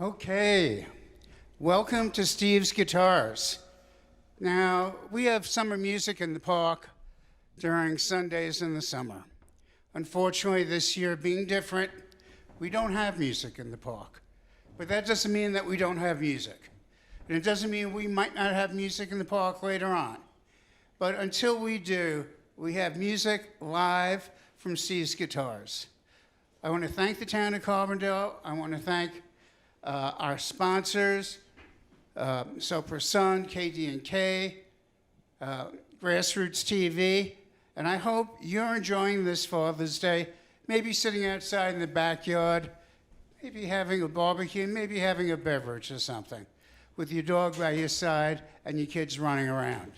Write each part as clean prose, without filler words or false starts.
Okay, welcome to Steve's Guitars. Now, we have summer music in the park during Sundays in the summer. Unfortunately, this year being different, we don't have music in the park. But that doesn't mean that we don't have music. And it doesn't mean we might not have music in the park later on. But until we do, we have music live from Steve's Guitars. I want to thank the Town of Carbondale. I want to thank our sponsors, Summer Solstice, KD&K, GrassRoots TV, and I hope you're enjoying this Father's Day, maybe sitting outside in the backyard, maybe having a barbecue, maybe having a beverage or something, with your dog by your side and your kids running around.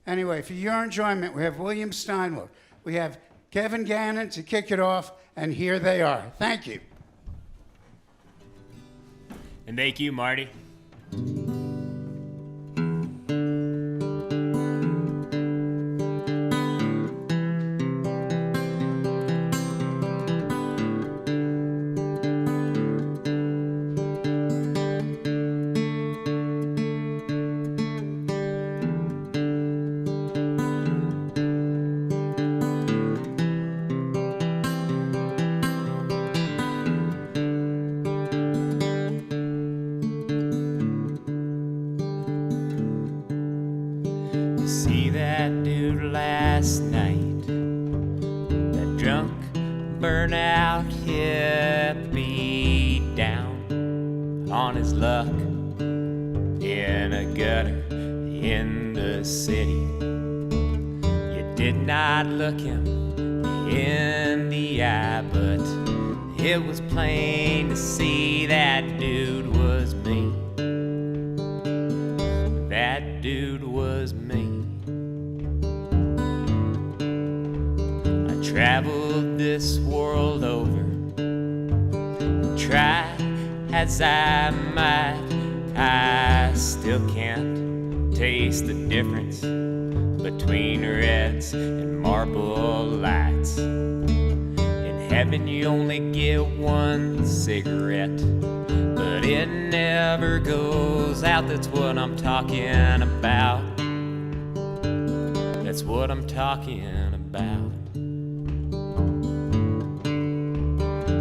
Anyway, for your enjoyment, we have William Steindler, we have Kevin Gannon to kick it off, and here they are. Thank you. And thank you, Marty. See that dude last night, that drunk, burnout hippie down on his luck in a gutter in the city. You did not look him in the eye, but it was plain to see that dude was me. That dude was me. Traveled this world over, try as I might, I still can't taste the difference between reds and marble lights. In heaven you only get one cigarette, but it never goes out. That's what I'm talking about. That's what I'm talking about.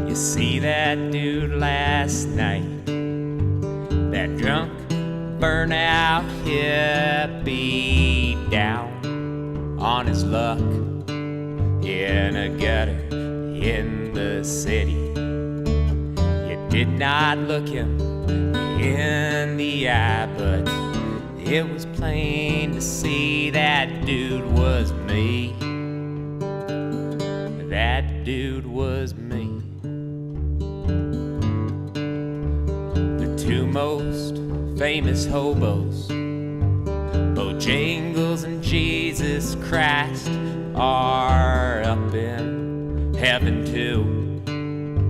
You see that dude last night, that drunk, burnout hippie down on his luck in a gutter in the city. You did not look him in the eye, but it was plain to see that dude was me. That dude was me. Two most famous hobos, Bojangles and Jesus Christ, are up in heaven too,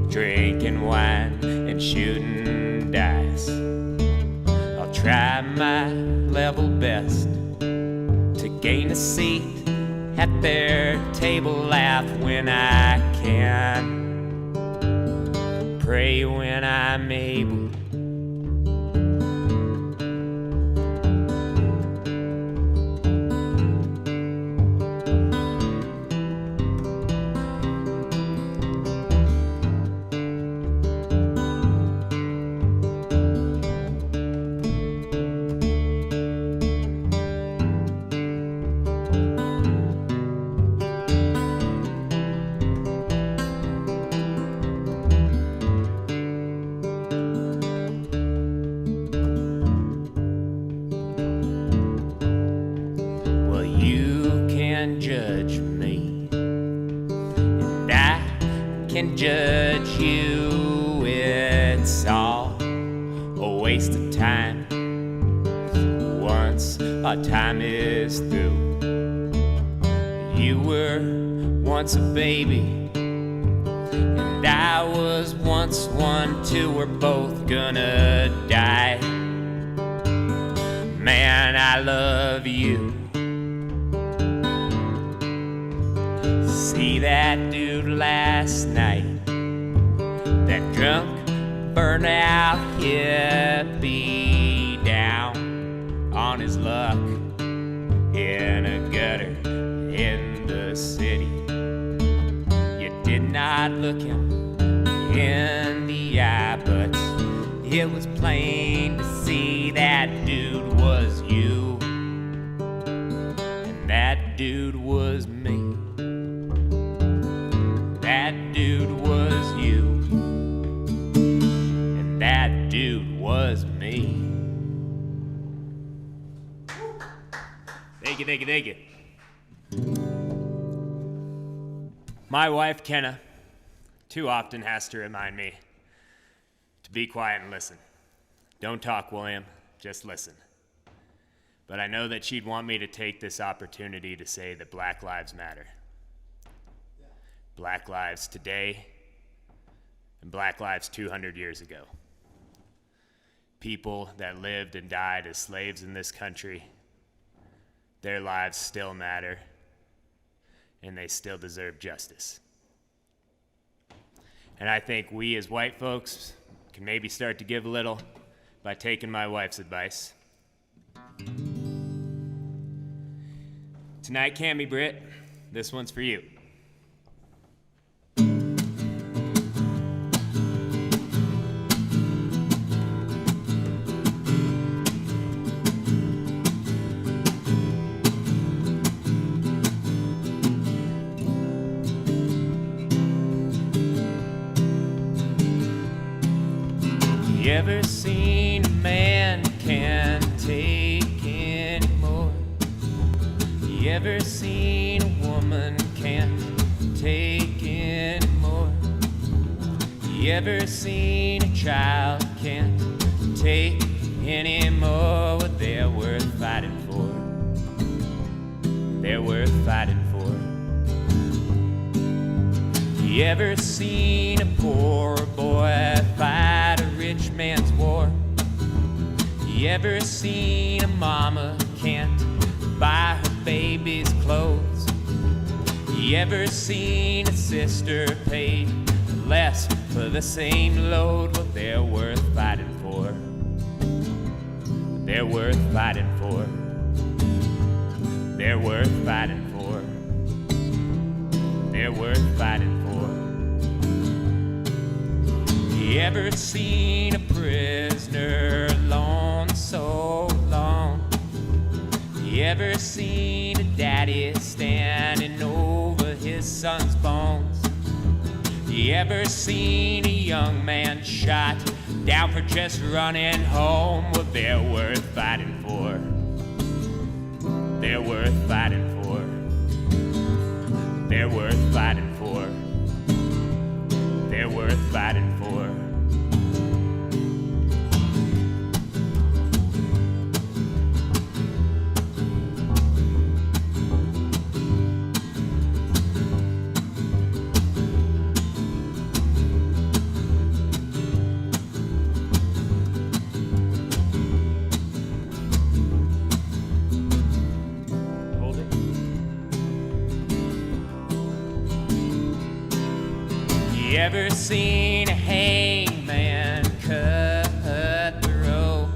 drinking wine and shooting dice. I'll try my level best to gain a seat at their table, laugh when I can, pray when I'm able. Judge me, and I can judge you. It's all a waste of time once our time is through. You were once a baby, and I was once one too. We're both gonna die. Man, I love you. See that dude last night, that drunk, burnout hippie down on his luck in a gutter in the city. You did not look him in the eye, but it was plain to see that dude was you, and that dude was me. That dude was you, and that dude was me. Thank you, thank you, thank you. My wife, Kenna, too often has to remind me to be quiet and listen. Don't talk, William, just listen. But I know that she'd want me to take this opportunity to say that Black Lives Matter. Black lives today and Black lives 200 years ago. People that lived and died as slaves in this country, their lives still matter, and they still deserve justice. And I think we as white folks can maybe start to give a little by taking my wife's advice. Tonight, Cammie Britt, this one's for you. You ever seen a man can't take anymore? You ever seen a woman can't take anymore? You ever seen a child can't take anymore? Well, they're worth fighting for. They're worth fighting for. You ever seen a poor boy fight a rich man's war? You ever seen a mama can't buy her baby's clothes? You ever seen a sister paid less for the same load? Well, they're worth fighting for. They're worth fighting for. They're worth fighting for. They're worth fighting for. You ever seen a prisoner alone so long? You ever seen a daddy standing over his son's bones? You ever seen a young man shot down for just running home? Well, they're worth fighting for. They're worth fighting for. They're worth fighting for. They're worth fighting for. You ever seen a hangman cut the rope?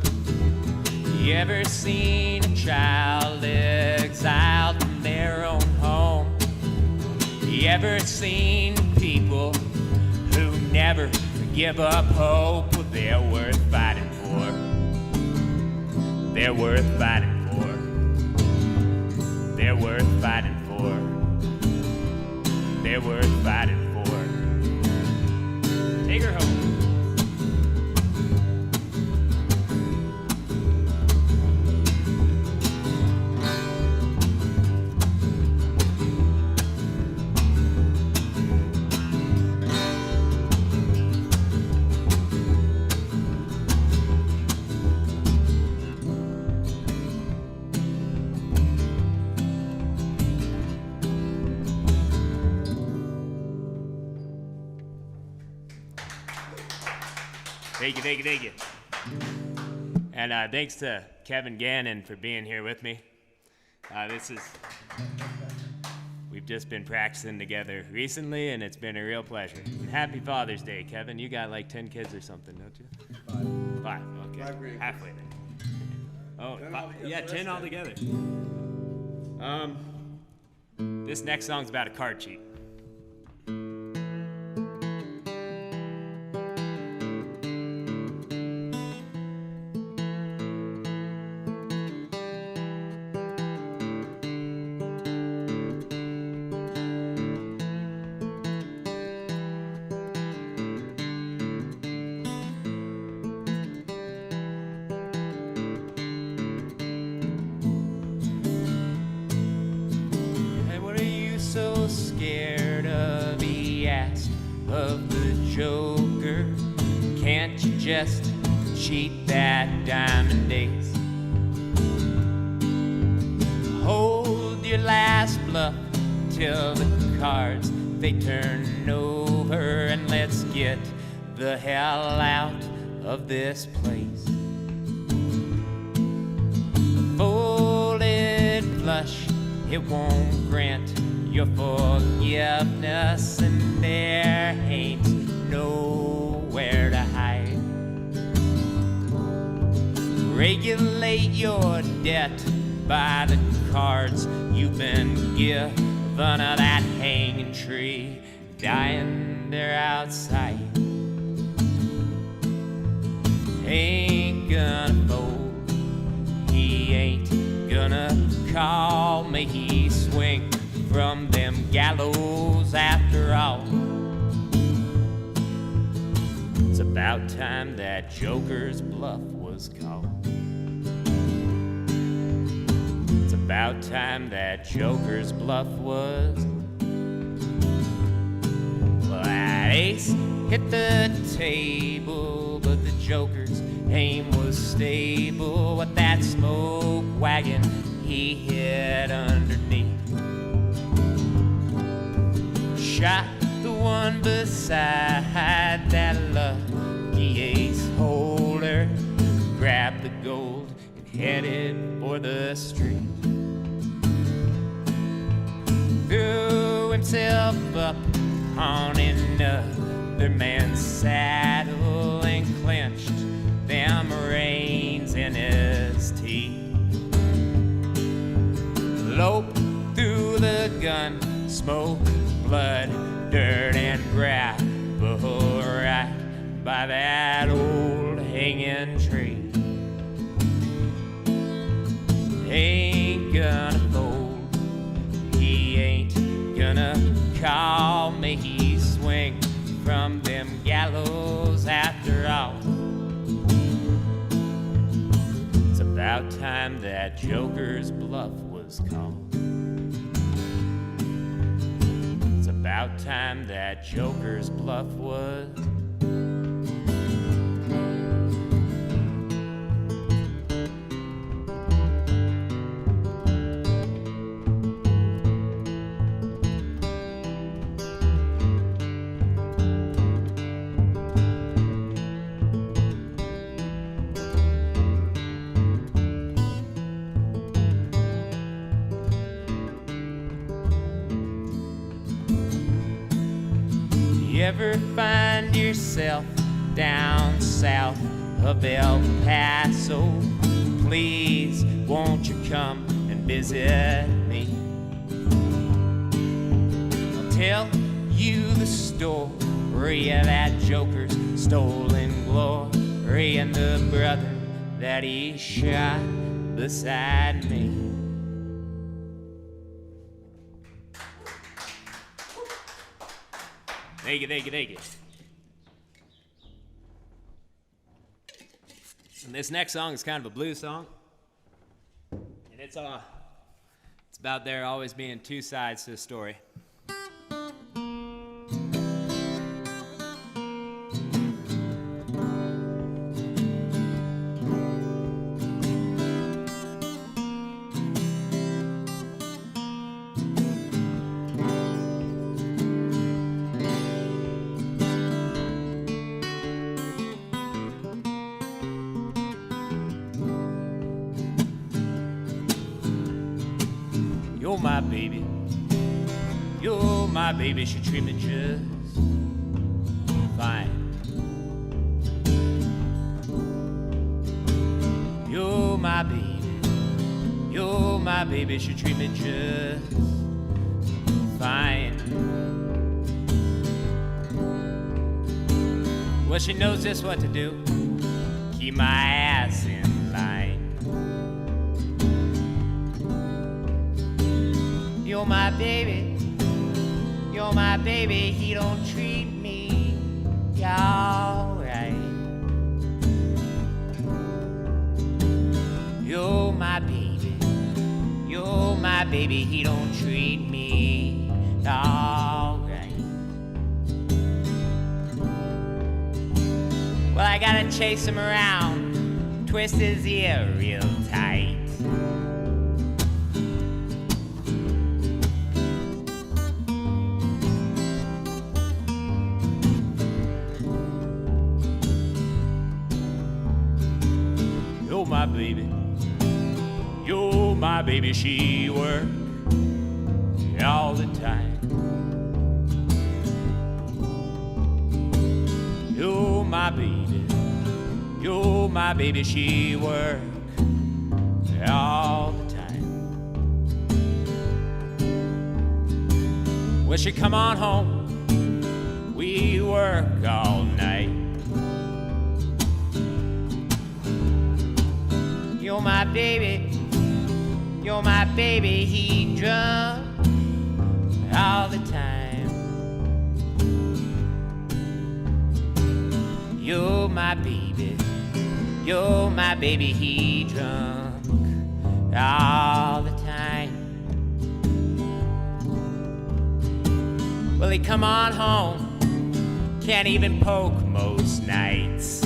You ever seen a child exiled from their own home? You ever seen people who never give up hope? Well, they're worth fighting for. They're worth fighting for. They're worth fighting for. They're worth fighting for. Take her home. Thank you, thank you, thank you. And thanks to Kevin Gannon for being here with me. we've just been practicing together recently, and it's been a real pleasure. And happy Father's Day, Kevin. You got like 10 kids or something, don't you? 5. Okay. 5 grandkids. Halfway there. Oh, 10 five, altogether, yeah, that's 10 10. altogether. This next song's about a card cheat. So scared of, he asked of the Joker. Can't you just cheat that diamond ace? Hold your last bluff till the cards they turn over, and let's get the hell out of this place. A folded flush, it won't grant your forgiveness, and there ain't nowhere to hide. Regulate your debt by the cards you've been given of that hanging tree dying there outside. Ain't gonna fold, he ain't gonna call me, he swing from them gallows after all. It's about time that Joker's bluff was called. It's about time that Joker's bluff was. Well, that ace hit the table, but the Joker's aim was stable. With that smoke wagon he hit underneath, shot the one beside that lucky ace holder, grabbed the gold and headed for the street. Threw himself up on another man's saddle and clenched them reins in his teeth. Loped through the gun smoke, blood, dirt, and gravel right by that old hanging tree. Ain't gonna fold, he ain't gonna call me, he swing from them gallows after all. It's about time that Joker's bluff was called. About time that Joker's bluff was. You ever find yourself down south of El Paso? Please, won't you come and visit me? I'll tell you the story of that Joker's stolen glory and the brother that he shot beside me. Thank you, thank you, thank you. And this next song is kind of a blues song. And it's about there always being two sides to a story. You're my baby, You're my baby, she treat me just fine. You're my baby, she treat me just fine. Well, she knows just what to do, keep my ass in line. You're my baby, he don't treat me alright. You're my baby, he don't treat me alright. Well, I gotta chase him around, twist his ear real tight. You're my baby, she work all the time. You're my baby, she work all the time. Well, she come on home, we work all night. You're my baby, he drunk all the time. You're my baby, he drunk all the time. Well, he come on home, can't even poke most nights.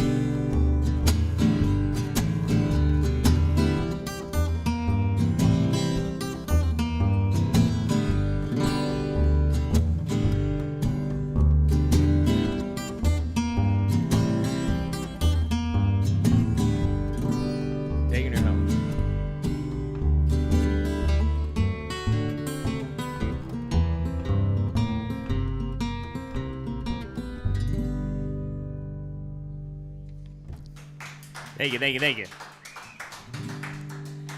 Thank you.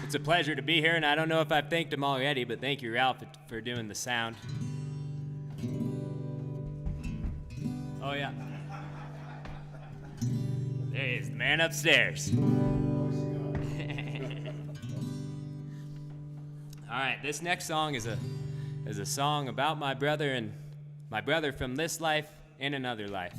It's a pleasure to be here, and I don't know if I've thanked him already, but thank you, Ralph, for doing the sound. Oh, yeah. There he is, the man upstairs. All right, this next song is a song about my brother and my brother from this life and another life.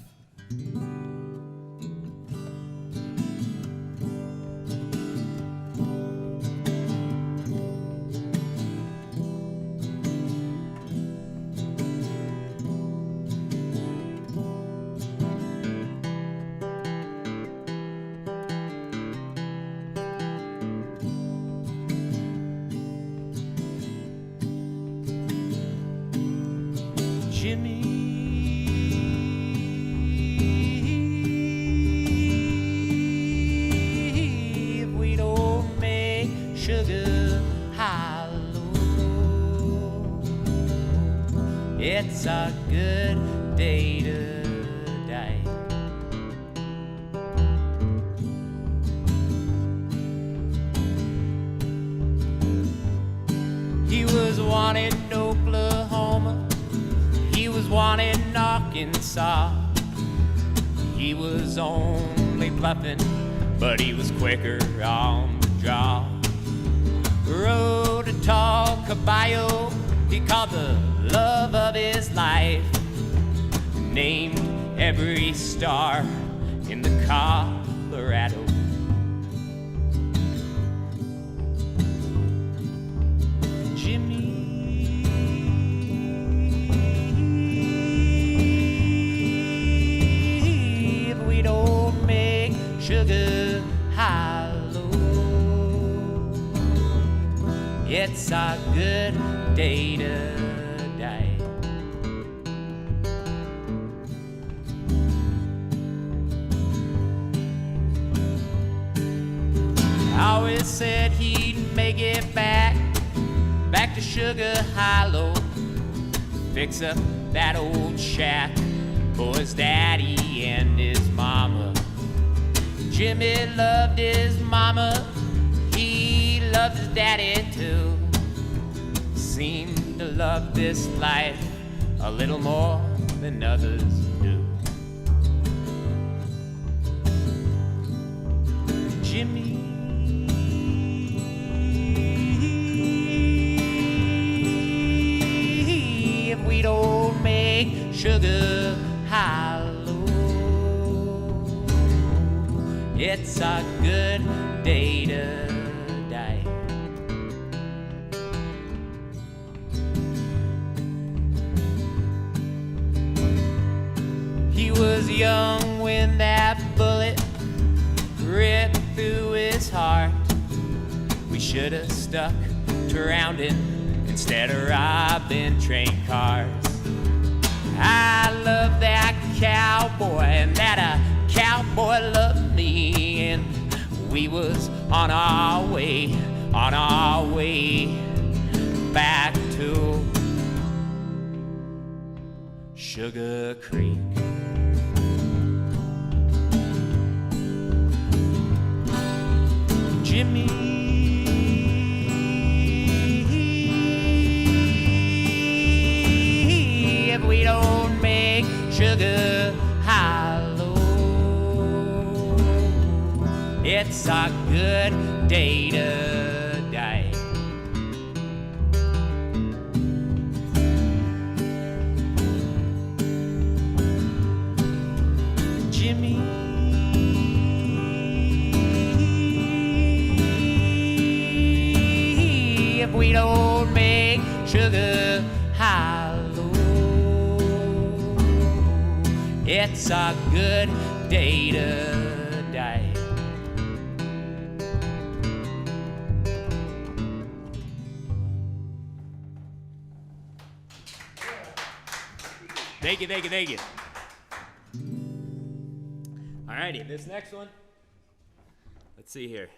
It's a good day to die. He was wanted in Oklahoma, he was wanted in Arkansas. He was only bluffing, but he was quicker on the draw. Rode a tall caballo, he called the love of his life, named every star in the Colorado. Jimmy, if we don't make sugar hollow, it's a good day to die. I always said he'd make it back to Sugar Hollow. fix up that old shack for his daddy and his mama. Jimmy loved his mama, he loved his daddy too. Seemed to love this life a little more than others do. Jimmy, if we don't make sugar hollow, it's a good day to die. He was young when that bullet ripped through his heart. We should have stuck to rounding instead of robbing train cars. I love that cowboy and that cowboy loved me, and we was on our way back to Sugar Creek. Jimmy, if we don't make sugar hollow, it's a good day to die. Jimmy, if we don't make sugar hollow, it's a good day to die. Thank you, thank you, thank you. Alrighty, this next one, let's see here.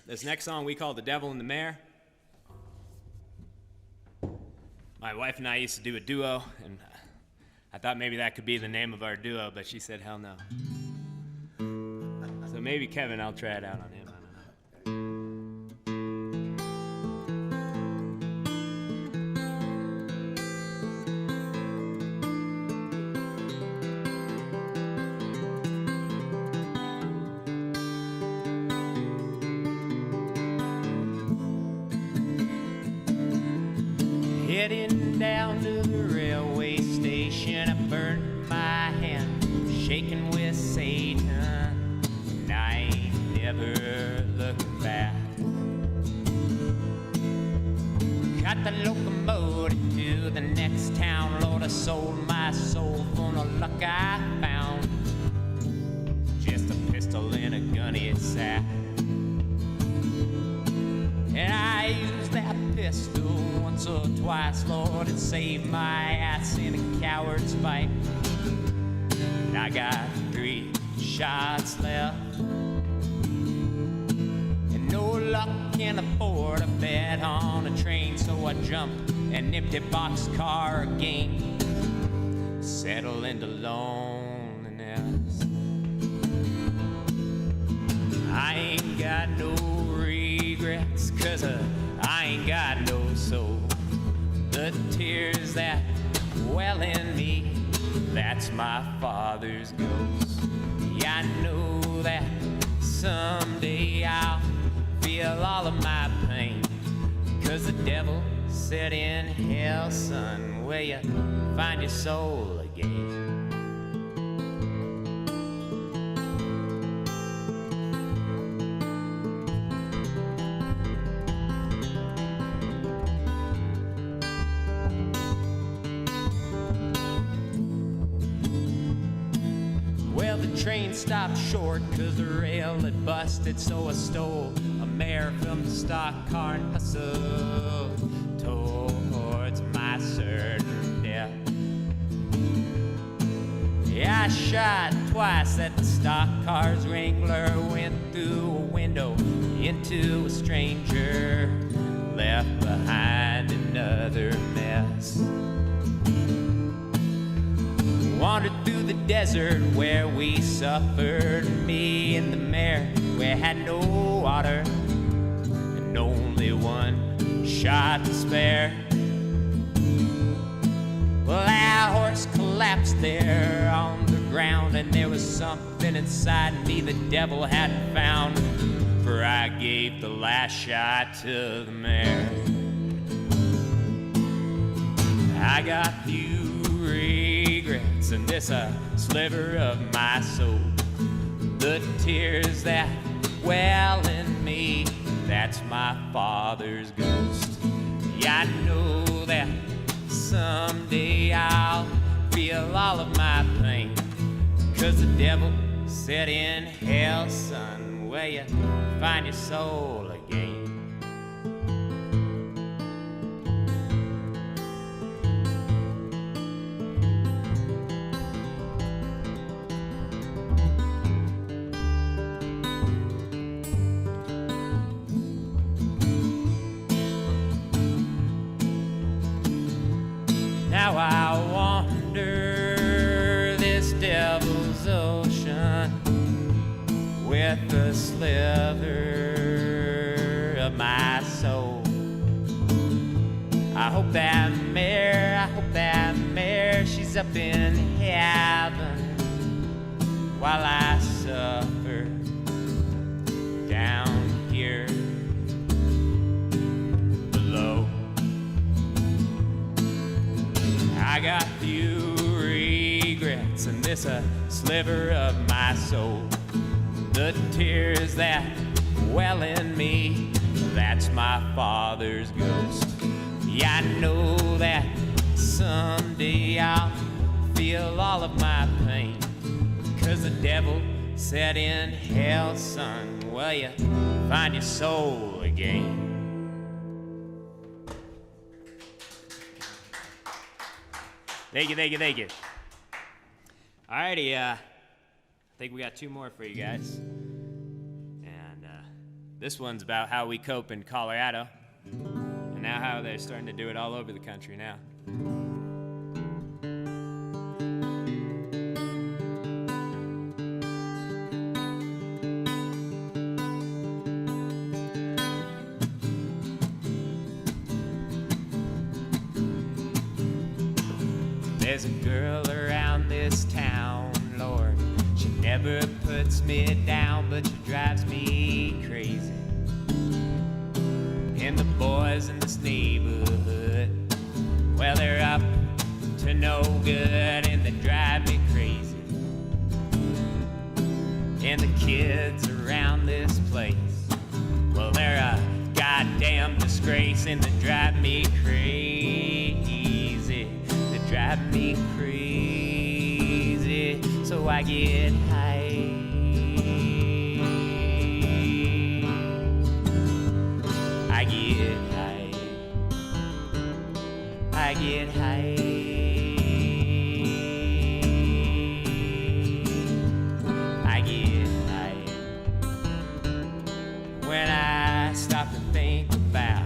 This next song we call The Devil and the Mayor. My wife and I used to do a duo, and I thought maybe that could be the name of our duo, but she said, hell no. So maybe Kevin, I'll try it out on him, I don't know. Heading down to the railway station, I burned my hand, shaking with Satan, and I ain't never looking back. Got the locomotive to the next town, Lord, I sold my soul for the luck I found. Just a pistol in a gunny sack. And I used that pistol once or twice, Lord, it saved my ass in a coward's fight. And I got 3 shots left, and no luck can afford a bed on a train, so I jumped an empty boxcar again, settle into loneliness. I ain't got no regrets, 'cause I ain't got no soul. The tears that well in me, that's my father's ghost. Yeah, I know that someday I'll feel all of my pain, 'cause the devil said in hell, son, where you find your soul again. Train stopped short 'cause the rail had busted, so I stole a mare from the stock car and hustled towards my certain death. Yeah, I shot twice at the stock car's wrangler, went through a window into a stranger left desert where we suffered, me and the mare, we had no water and only one shot to spare. Well, our horse collapsed there on the ground, and there was something inside me the devil hadn't found, for I gave the last shot to the mare. I got few regrets, and this a sliver of my soul. The tears that well in me, that's my father's ghost. Yeah, I know that someday I'll feel all of my pain, 'cause the devil said in hell, son, where you find your soul again. Now I wander this devil's ocean with a sliver of my soul. I hope that mare, she's up in heaven while I suffer down here below. I got few regrets, and this a sliver of my soul. The tears that well in me, that's my father's ghost. Yeah, I know that someday I'll feel all of my pain, 'cause the devil said in hell, son, will you find your soul again. Thank you, thank you, thank you. Alrighty, I think we got two more for you guys. And this one's about how we cope in Colorado, and now how they're starting to do it all over the country now. There's a girl around this town, Lord. She never puts me down, but she drives me crazy. And the boys in this neighborhood, well, they're up to no good, and they drive me crazy. And the kids around this place, well, they're a goddamn disgrace, and they drive me crazy. Drive me crazy, so I get high. I get high. I get high. I get high. When I stop to think about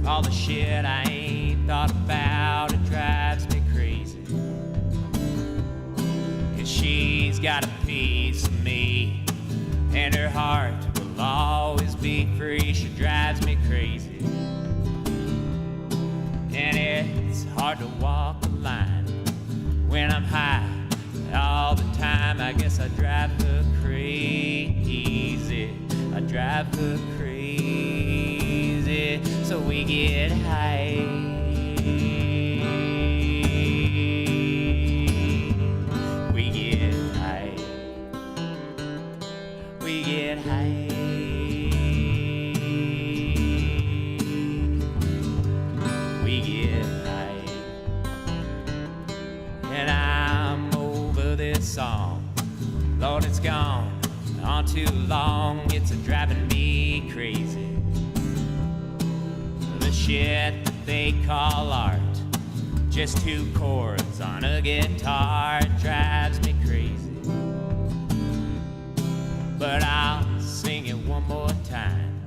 all the shit I ain't thought about, it drives me crazy. 'Cause she's got a piece of me, and her heart will always be free. She drives me crazy, and it's hard to walk the line when I'm high all the time. I guess I drive her crazy. I drive her crazy, so we get high. We get high. We get high. We get high. And I'm over this song. Lord, it's gone on too long. It's a driving me crazy. The shit that they call art, just two chords on a guitar, drives me crazy. But I'll sing it one more time,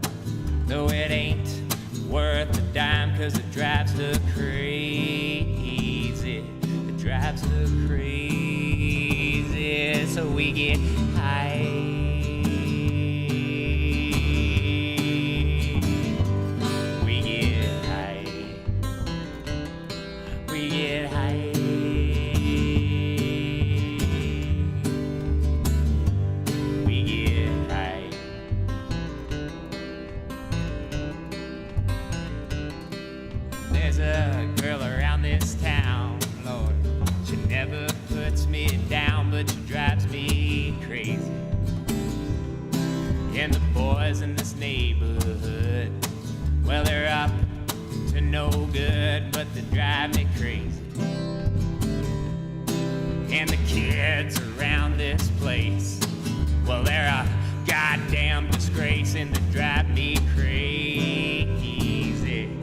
though it ain't worth a dime, 'cause it drives her crazy. It drives her crazy. get high. We get high. We get high. We get high. There's a girl around this town, Lord. She never puts me down, but she drives me crazy. And the boys in this neighborhood, well, they're up to no good, but they drive me crazy. And the kids around this place, well, they're a goddamn disgrace, and they drive me crazy.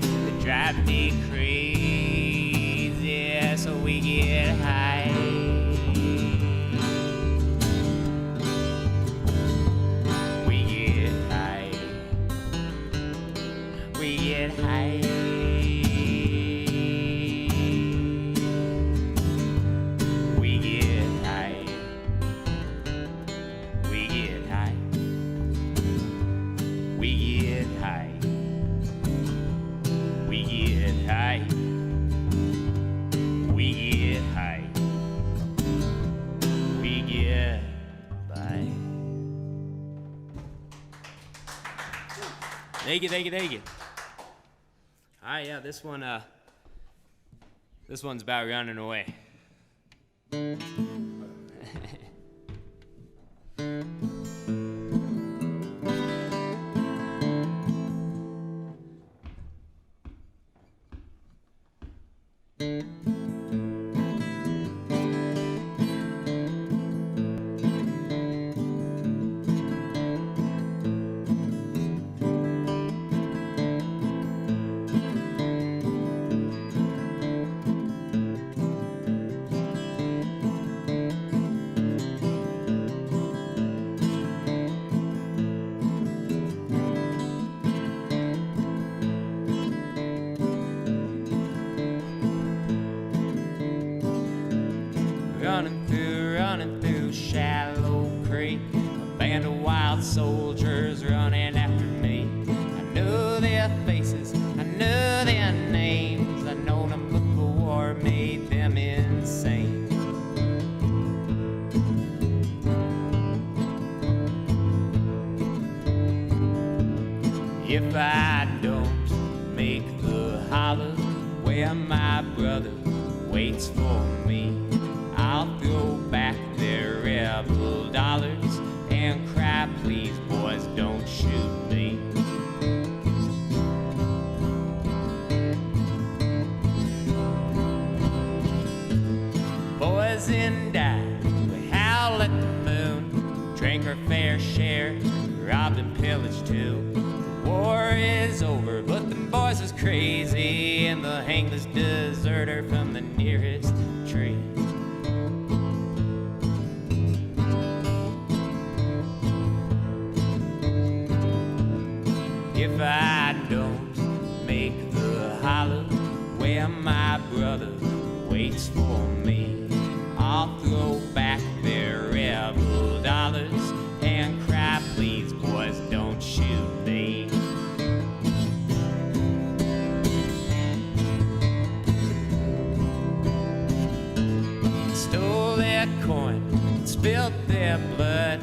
They drive me crazy, so we get high. We get high. We get high. We get high. We get high. We get high. We get high. We get high. We get by. Thank you, thank you, thank you. All right, yeah, this one's about running away. Running through shallow creek, a band of wild soldiers running after me. I know their faces, I know their names, I know them before made them insane. If I don't make the holler where my brother waits for me, I'll throw back their rebel dollars and cry, please, boys, don't shoot me. Boys and I, we howl at the moon, drank our fair share, robbed and pillaged too. The war is over, but the boys is crazy, and they'll hang this deserter from the nearest tree. If I don't make the holler where my brother waits for me, I'll throw back their rebel dollars and cry, please, boys, don't shoot me. Stole their coin, spilled their blood,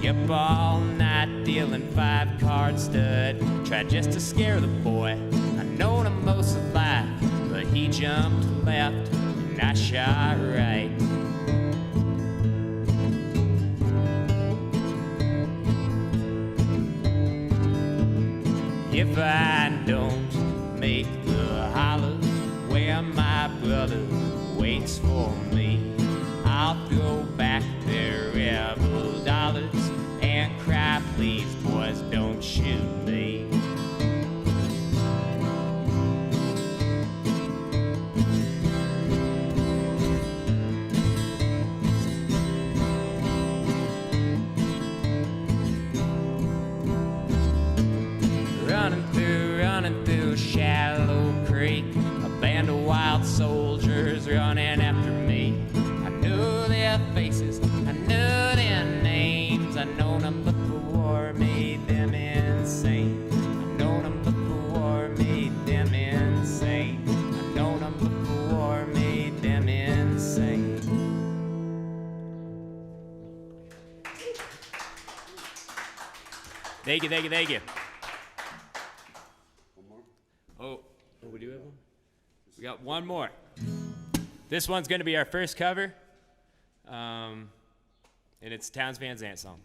up all night dealing 5-card stud. Tried just to scare the boy, I knowed him most of life, but he jumped left and I shot right. If I don't make the holler where my brother waits for me, I'll throw back their rebel dollars and cry, please, boys, don't shoot me. Running through shallow creek, a band of wild soldiers running after me. I knew their faces, I knew their names, Thank you, thank you, thank you. One more? Oh, we do have one? We got one more. This one's going to be our first cover, and it's Towns Van Zandt song.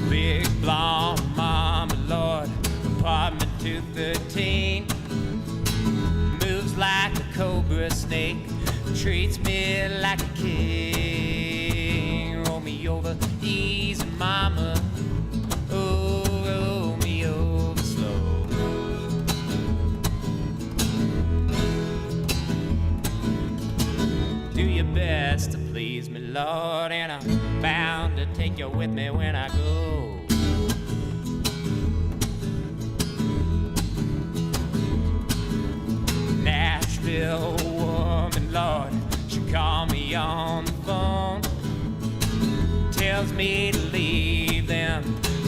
Big blonde mama, Lord, apartment 213. Moves like a cobra snake, treats me like a king. Roll me over easy, mama. Oh, roll me over slow. Do your best to please me, Lord, and I'm bound to take you with me when I go. Nashville woman, Lord, she called me on the phone. Tells me to leave them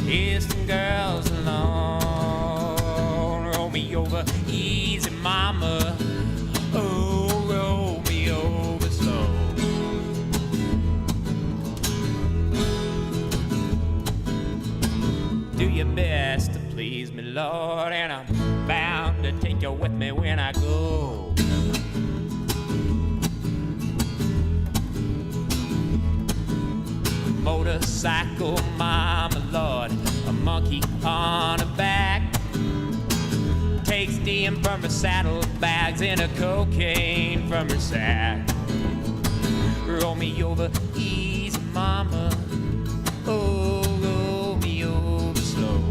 Houston girls alone. Roll me over easy, mama. Oh, roll me over slow. Do your best to please me, Lord, and I'm bound to take you with me when I go. Motorcycle mama, Lord, a monkey on her back. Takes DM from her saddlebags and a cocaine from her sack. Roll me over easy, mama. Oh, roll me over slow.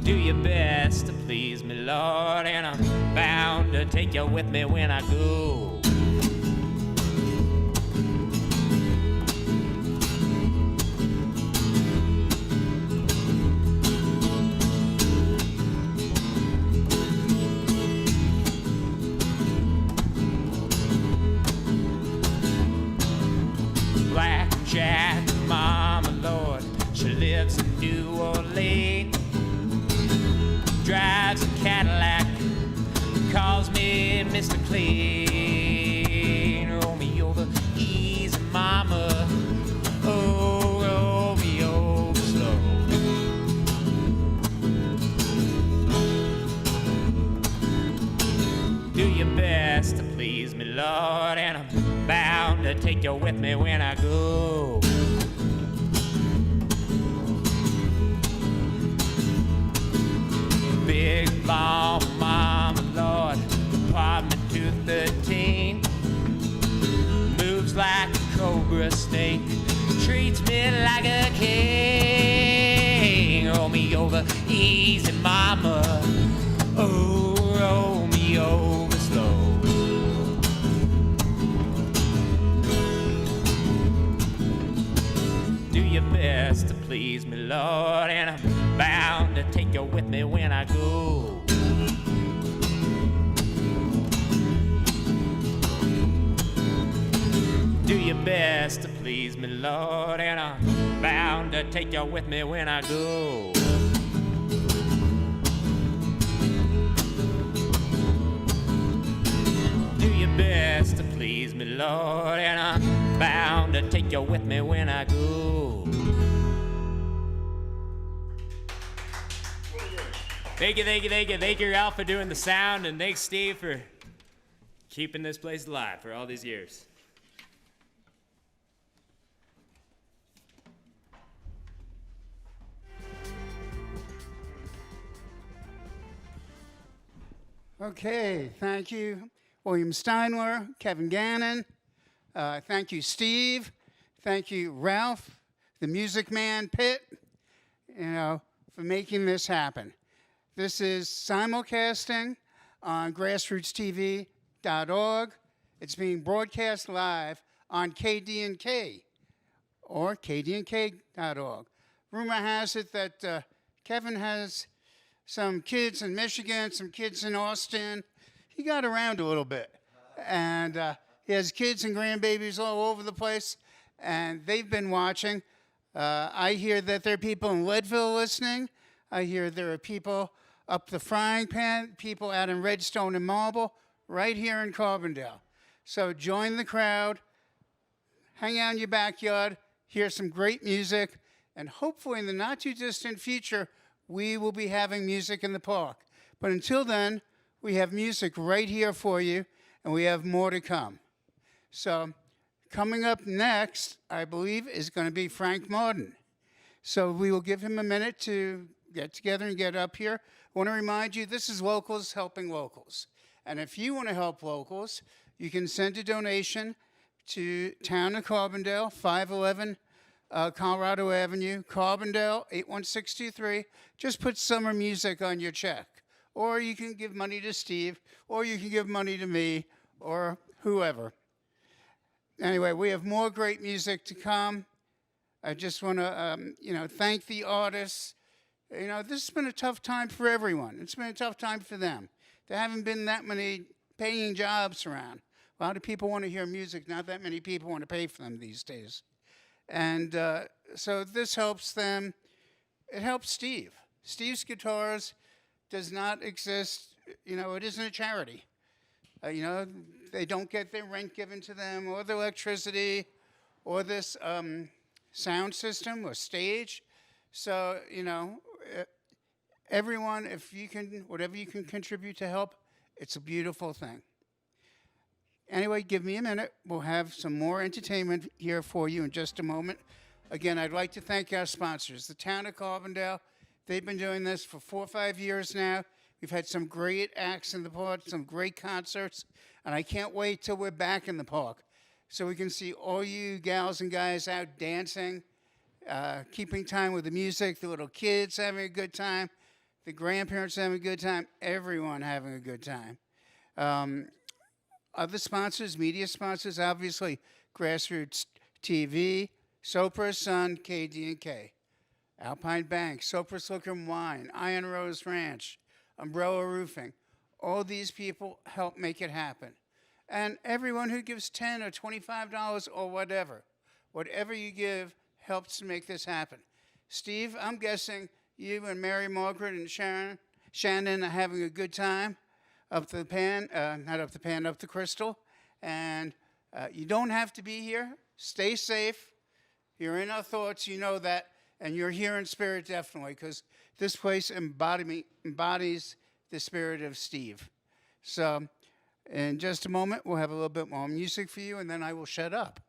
Do your best to please me, Lord, and I'm bound to take you with me when I go. Blackjack mama, Lord, she lives in New Orleans. Drives a Cadillac, calls me Mr. Clean. Roll me over easy, mama. Oh, roll me over slow. Do your best to please me, Lord, and I'm bound to take you with me when I go. Big long mama, Lord, apartment 213. Moves like a cobra snake, treats me like a king. Roll me over easy, mama. Oh, roll me over slow. Do your best to please me, Lord, and I'm bound to take you with me when I go. Do your best to please me, Lord, and I'm bound to take you with me when I go. Do your best to please me, Lord, and I'm bound to take you with me when I go. Thank you, thank you, thank you. Thank you, Ralph, for doing the sound, and thanks, Steve, for keeping this place alive for all these years. Okay, thank you, William Steindler, Kevin Gannon. Thank you, Steve. Thank you, Ralph, the Music Man, Pitt, for making this happen. This is simulcasting on GrassRootsTV.org. It's being broadcast live on KDNK or KDNK.org. Rumor has it that Kevin has some kids in Michigan, some kids in Austin. he got around a little bit. And he has kids and grandbabies all over the place, and they've been watching. I hear that there are people in Leadville listening. I hear there are people up the Frying Pan, people out in Redstone and Marble, right here in Carbondale. So join the crowd, hang out in your backyard, hear some great music, and hopefully in the not-too-distant future, we will be having music in the park. But until then, we have music right here for you, and we have more to come. So coming up next, I believe, is going to be Frank Martin. So we will give him a minute to get together and get up here. I want to remind you, this is Locals Helping Locals. And if you want to help locals, you can send a donation to Town of Carbondale, 511 Colorado Avenue, Carbondale, 81623. Just put Summer Music on your check. Or you can give money to Steve, or you can give money to me, or whoever. Anyway, we have more great music to come. I just want to, thank the artists. This has been a tough time for everyone. It's been a tough time for them. There haven't been that many paying jobs around. A lot of people want to hear music. Not that many people want to pay for them these days. And so this helps them. It helps Steve. Steve's Guitars does not exist. It isn't a charity. They don't get their rent given to them, or the electricity, or this sound system or stage. So, everyone, if you can, whatever you can contribute to help, it's a beautiful thing. Anyway, give me a minute. We'll have some more entertainment here for you in just a moment. Again, I'd like to thank our sponsors, the Town of Carbondale. They've been doing this for 4 or 5 years now. We've had some great acts in the park, some great concerts, and I can't wait till we're back in the park so we can see all you gals and guys out dancing, keeping time with the music, the little kids having a good time, the grandparents having a good time, everyone having a good time. Other sponsors, media sponsors, obviously GrassRoots TV, Sopra Sun, KD&K, Alpine Bank, Sopra's Liquor and Wine, Iron Rose Ranch, Umbrella Roofing. All these people help make it happen. And everyone who gives $10 or $25 or whatever you give helps to make this happen. Steve, I'm guessing you and Mary Margaret and Shannon are having a good time up the Crystal. And you don't have to be here. Stay safe. You're in our thoughts, you know that. And you're here in spirit, definitely, because this place embodies the spirit of Steve. So in just a moment, we'll have a little bit more music for you, and then I will shut up.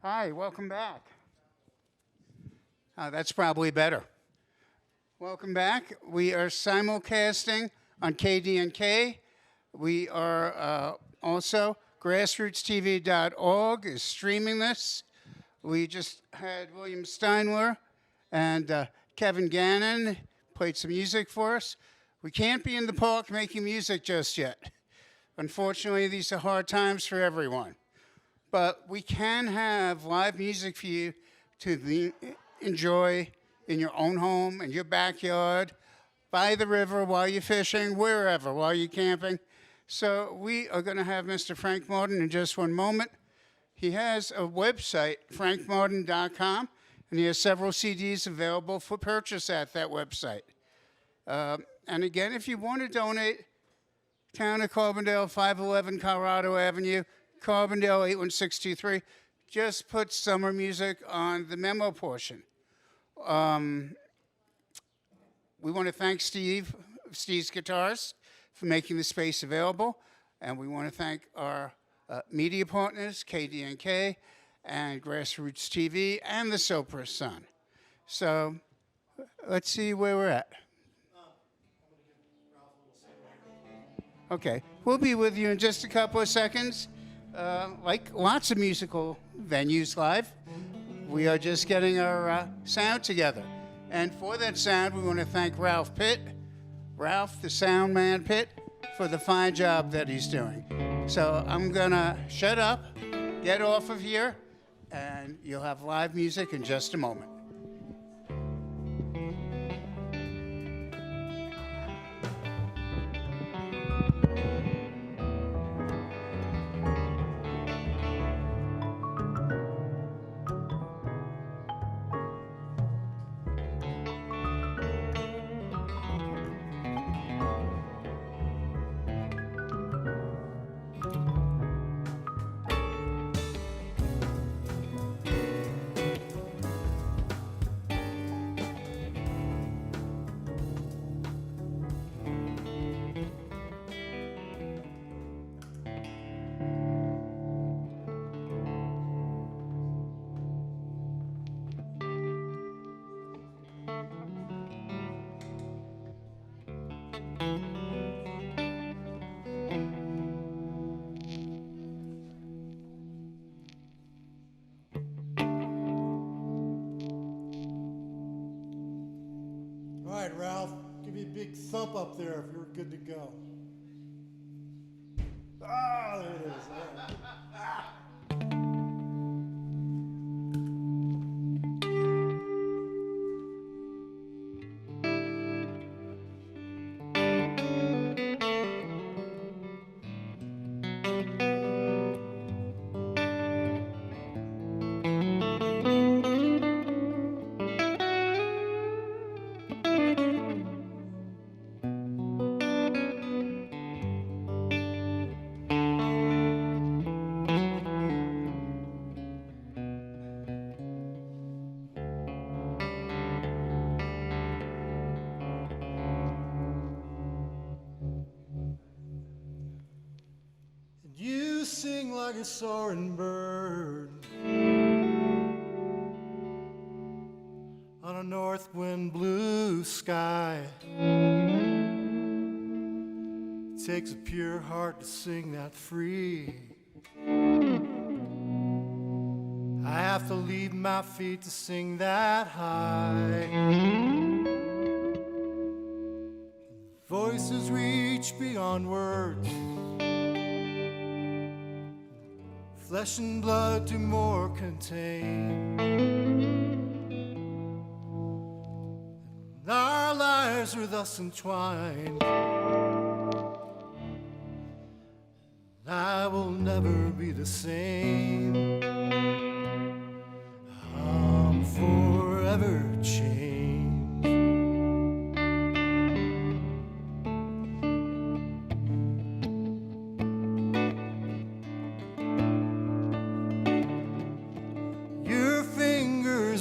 Hi, welcome back. That's probably better. Welcome back. We are simulcasting on KDNK. We are also, GrassRootsTV.org is streaming this. We just had William Steindler and Kevin Gannon played some music for us. We can't be in the park making music just yet. Unfortunately, these are hard times for everyone. But we can have live music for you to enjoy in your own home, in your backyard, by the river, while you're fishing, wherever, while you're camping. So we are going to have Mr. Frank Martin in just one moment. He has a website, frankmartin.com, and he has several CDs available for purchase at that website. And again, if you want to donate, Town of Carbondale, 511 Colorado Avenue, Carbondale 81623, just put summer music on the memo portion. We want to thank Steve's Guitars, for making the space available, and we want to thank our media partners, KDNK and GrassRoots TV and the Soper Sun. So let's see where we're at. Okay, we'll be with you in just a couple of seconds. Like lots of musical venues live, we are just getting our sound together. And for that sound, we want to thank Ralph Pitt, Ralph, the sound man Pitt, for the fine job that he's doing. So I'm gonna shut up, get off of here, and you'll have live music in just a moment. All right, Ralph, give me a big thump up there if you're good to go. Ah, there it is. You sing like a soaring bird on a north wind blue sky. It takes a pure heart to sing that free. I have to leave my feet to sing that high. Voices reach beyond words. Flesh and blood do more contain. Our lives are thus entwined. I will never be the same. I'm forever changed.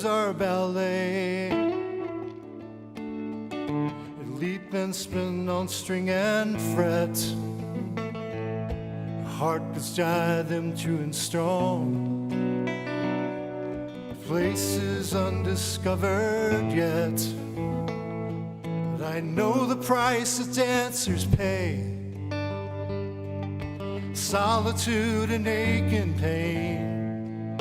Our ballet, it leap and spin on string and fret. Heart that's jive them true and strong. places undiscovered yet. But I know the price that dancers pay. Solitude and ache and pain.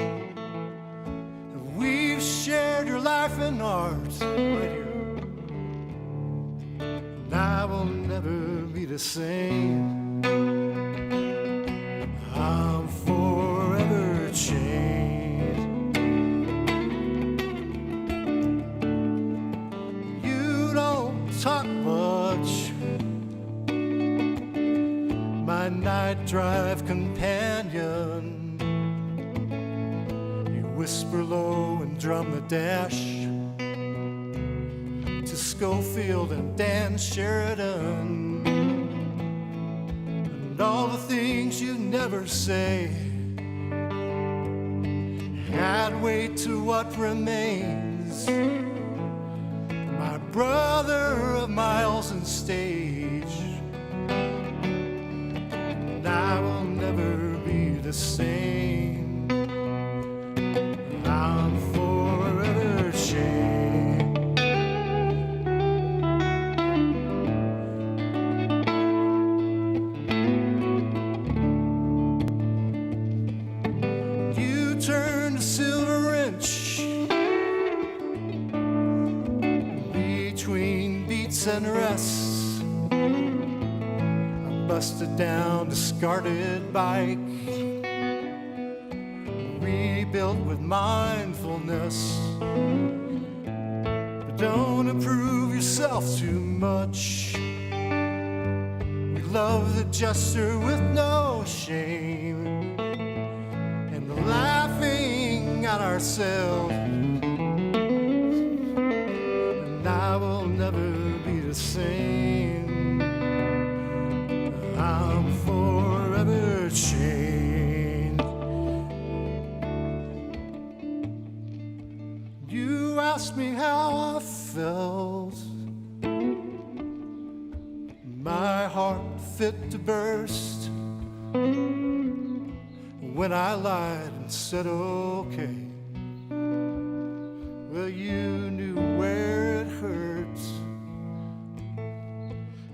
And we've shared your life and ours right here. And I will never be the same. I'm forever changed. You don't talk much, my night drive companion. You whisper low and drum the dash to Schofield and Dan Sheridan. And all the things you never say add weight to what remains. My brother of miles and stage. And I will never be the same. I'm forever changed. You turned a silver inch between beats and rests. A busted down, discarded bike, rebuilt with mindfulness. But don't approve yourself too much. We love the jester with no shame, and the laughing at ourselves. And I will never be the same. I'm forever changed. You asked me how I felt. My heart fit to burst when I lied and said okay. Well, you knew where it hurts.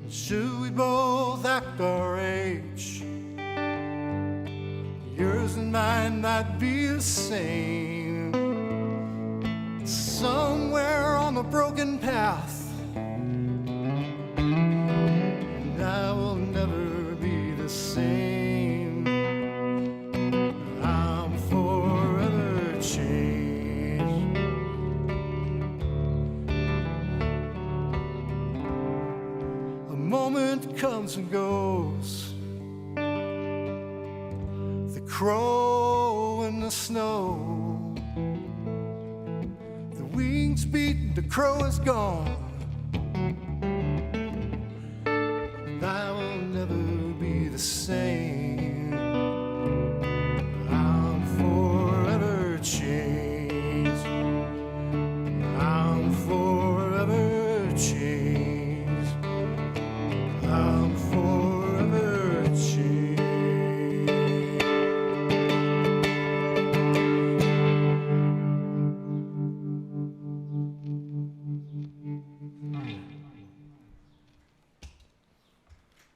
Should we both act our age? Yours and mine might be the same. Somewhere on the broken path. And I will never be the same. I'm forever changed. A moment comes and goes. The crow in the snow. The wings beat, the crow is gone. And I will never be the same. I'm forever changed. I'm forever changed. I'm forever changed.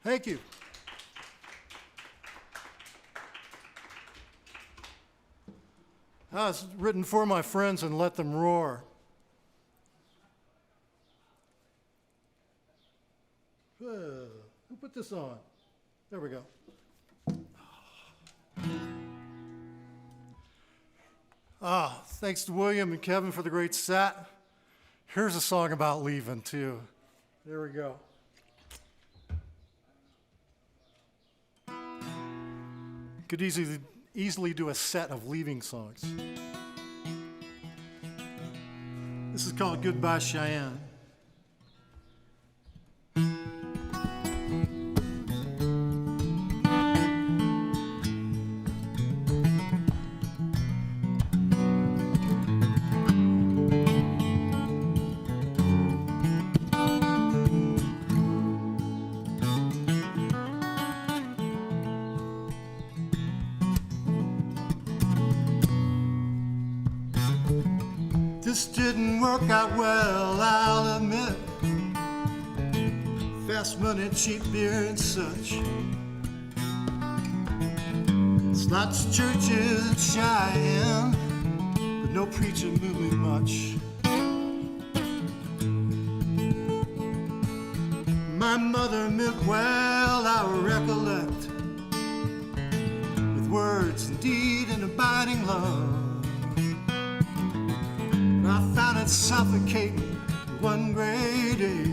Thank you. It's written for my friends and let them roar. Who put this on? There we go. Thanks to William and Kevin for the great set. Here's a song about leaving, too. There we go. Could easily do a set of leaving songs. This is called Goodbye Cheyenne. This didn't work out well, I'll admit. Fast money, cheap beer and such. It's lots of churches at Cheyenne, but no preacher moving much. My mother meant well, I recollect, with words and deed and abiding love. I found it suffocating one gray day.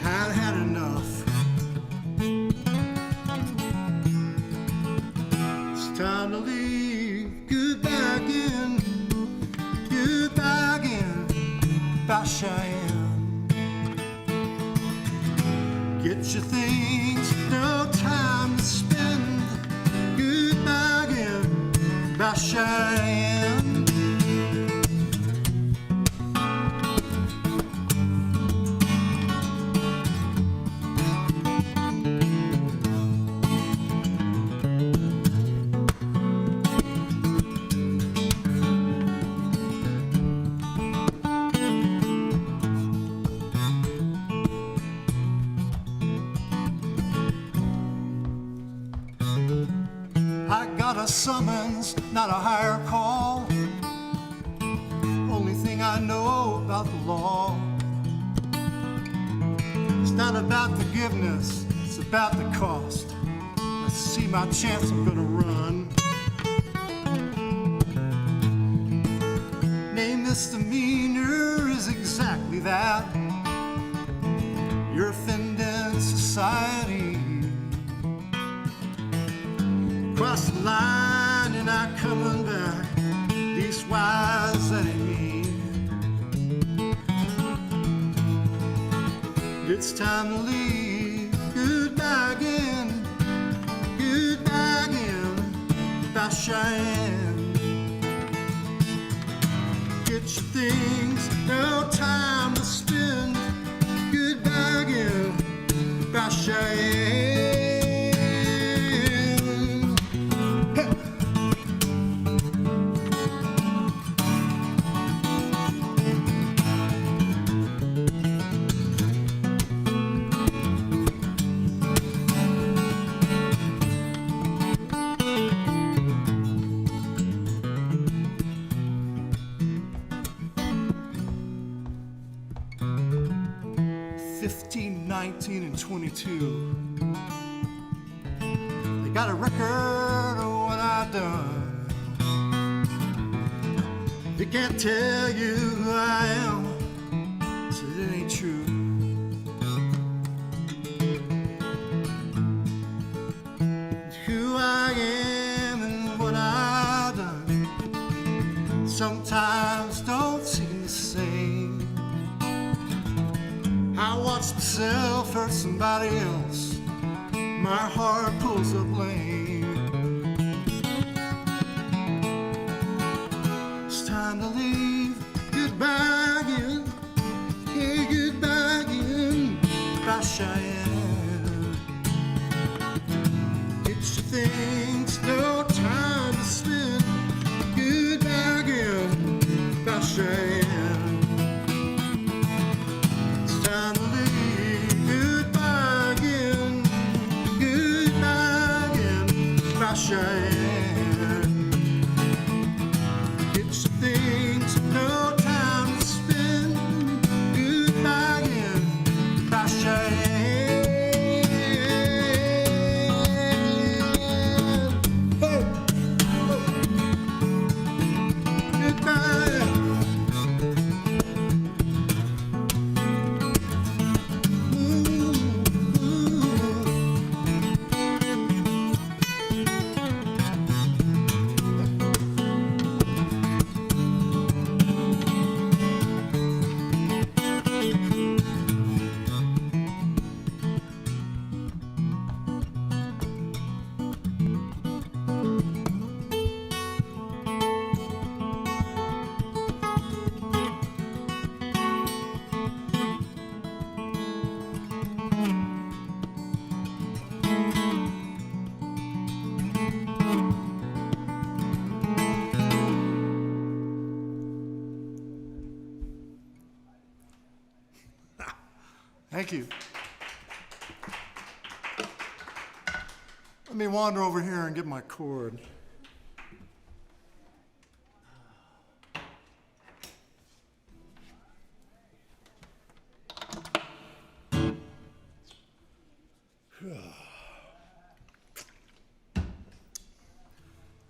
I'd had enough. It's time to leave. Goodbye again. Goodbye again. Bye, Cheyenne. Get your things, no time to spend. Goodbye again. Bye, Cheyenne. Summons, not a higher call. Only thing I know about the law. It's not about forgiveness, it's about the cost. I see my chance, I'm gonna run. Name misdemeanor is exactly that. You're offending society. Cross the line and not coming back. Leastwise, that ain't me. It's time to leave. Goodbye again. Goodbye again. Bye, Cheyenne. Get your things, no time to spend. Goodbye again. Bye, Cheyenne. 15, 19, and 22. They got a record of what I've done. They can't tell you who I am, so it ain't true. Who I am and what I've done sometimes don't seem the same. I watch myself hurt somebody else. My heart pulls a blame. It's time to leave. Goodbye again. Hey, goodbye again. Bye, Cheyenne. Get your things, no time to spend. Goodbye again. Bye, Cheyenne. Time to leave. Goodbye again. Goodbye again. Bye, Cheyenne. Get your things, no time to spend. Goodbye again. Bye, Cheyenne. Thank you. Let me wander over here and get my cord.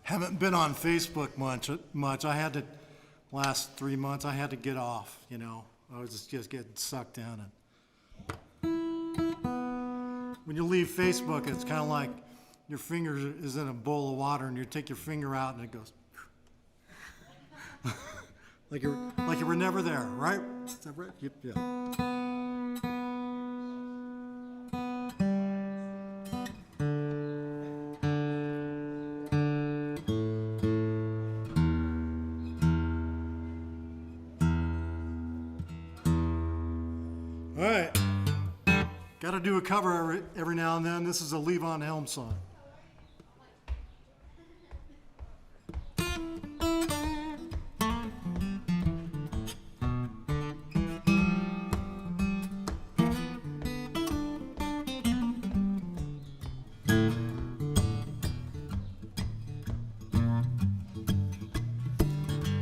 Haven't been on Facebook much. I had to, last 3 months, I had to get off, you know. I was just getting sucked in. And when you leave Facebook, it's kind of like your finger is in a bowl of water and you take your finger out and it goes like you were never there, right? Is that right? Yep, yeah. All right, got to do a cover every now and then. This is a Leave on Helm song.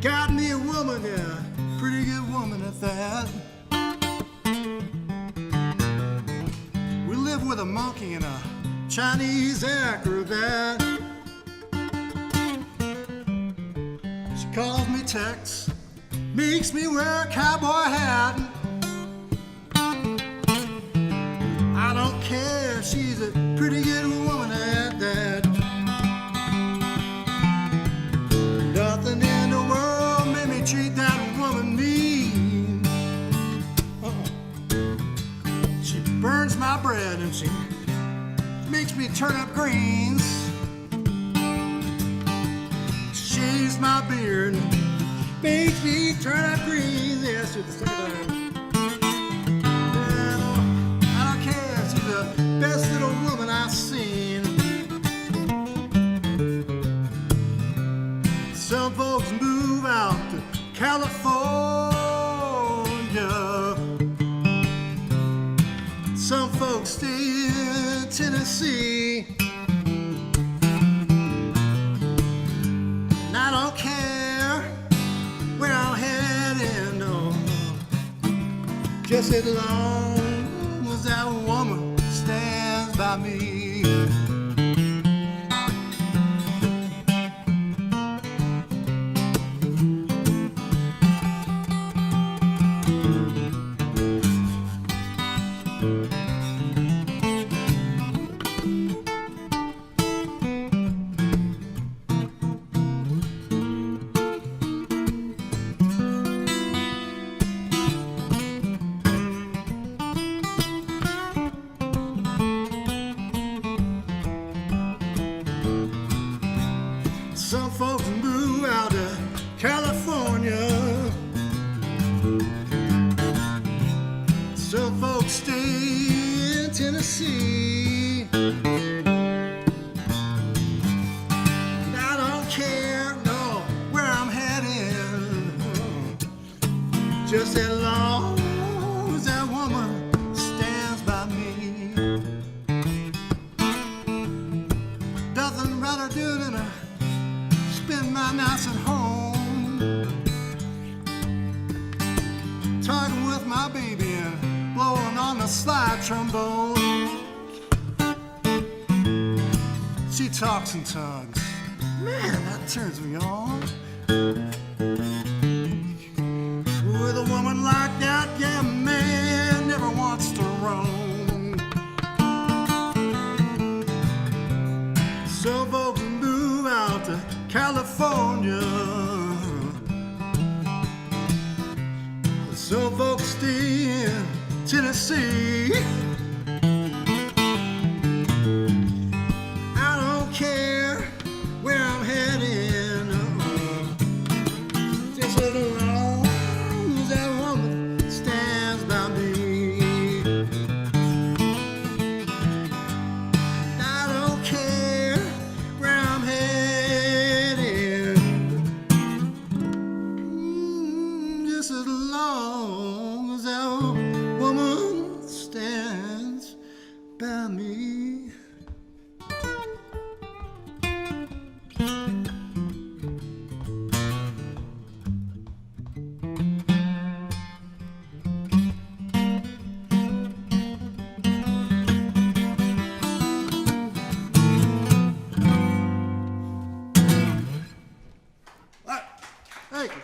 Got me a woman, yeah, pretty good woman at that. With a monkey and a Chinese acrobat. She calls me texts, makes me wear a cowboy hat. I don't care, she's a pretty good woman at that. Nothing in the world made me treat that woman mean. She burns my bread and she makes me turn up greens. She shaves my beard and makes me turn up greens. Yeah, she's the second time. I don't care, she's the best little woman I've seen. Some folks move out to California. Some folks stay in Tennessee. And I don't care where I'm heading, no. Just as long as that woman stands by me. Some folks move out to California. Some folks stay in Tennessee. And I don't care, no, where I'm heading. Just as long as that woman stands by me. Nothing better do than spend my nights at home, talking with my baby and blowing on the slide trombone. She talks in tongues, man, that turns me on. With a woman like that, yeah, man never wants to roam. So folks move out to California. Some folks stay in Tennessee. I don't care where I'm heading, just as long as that woman stands by me. I don't care where I'm headed, just as long as that woman stands Thank you.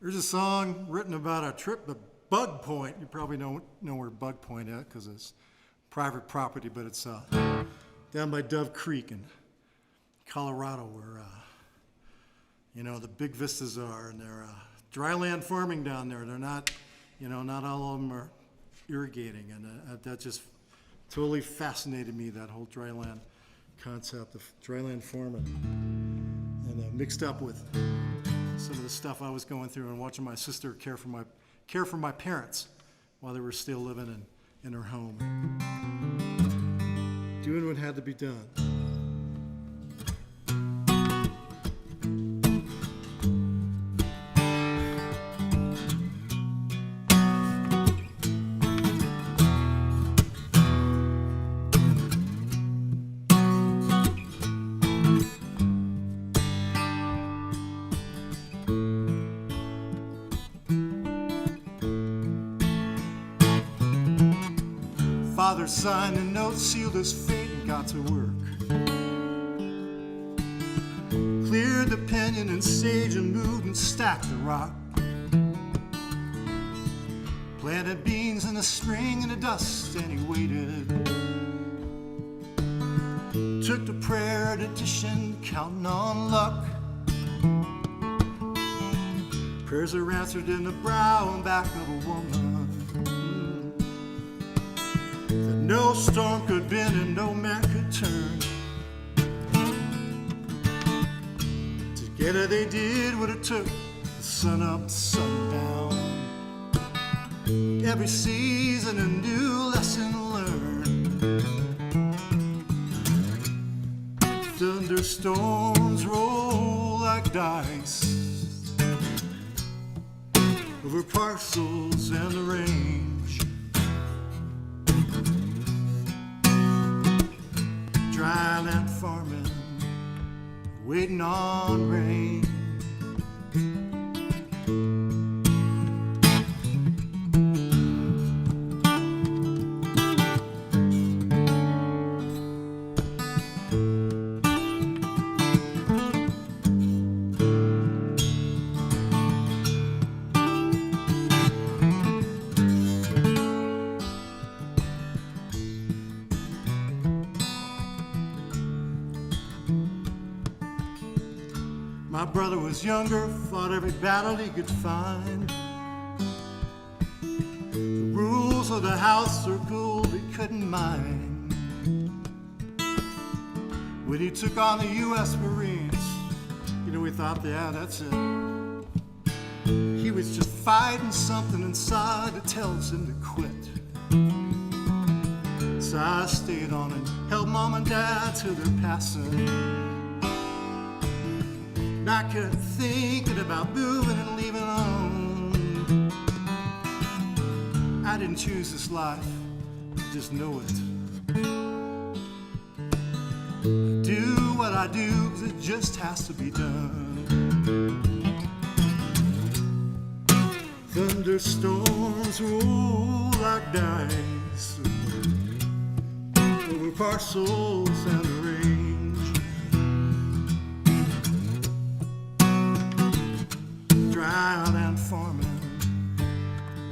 There's a song written about a trip to Bug Point. You probably don't know where Bug Point is because it's private property, but it's down by Dove Creek in Colorado where, the big vistas are, and they're dryland farming down there. They're not, not all of them are irrigating, and that just totally fascinated me, that whole dryland concept of dryland farming, and mixed up with some of the stuff I was going through and watching my sister care for my parents while they were still living in her home, doing what had to be done. Father signed a note, sealed his fate, and got to work. Cleared the pinyon and sage and moved and stacked the rock. Planted beans in the spring in the dust, and he waited. Took to prayer, petition, counting on luck. Prayers are answered in the brow and back of a woman. No storm could bend and no man could turn. Together they did what it took, the sun up, the sun down. Every season a new lesson learned. Thunderstorms roll like dice over parcels and the range. Dryland farming, waiting on rain. My brother was younger, fought every battle he could find. The rules of the house circled he couldn't mind. When he took on the U.S. Marines, we thought, yeah, that's it. He was just fighting something inside that tells him to quit. So I stayed on and helped mom and dad till their passing. I kept thinking about moving and leaving home. I didn't choose this life, just know it. I do what I do because it just has to be done. Thunderstorms roll like dice over parcels and the range. Dryland farming,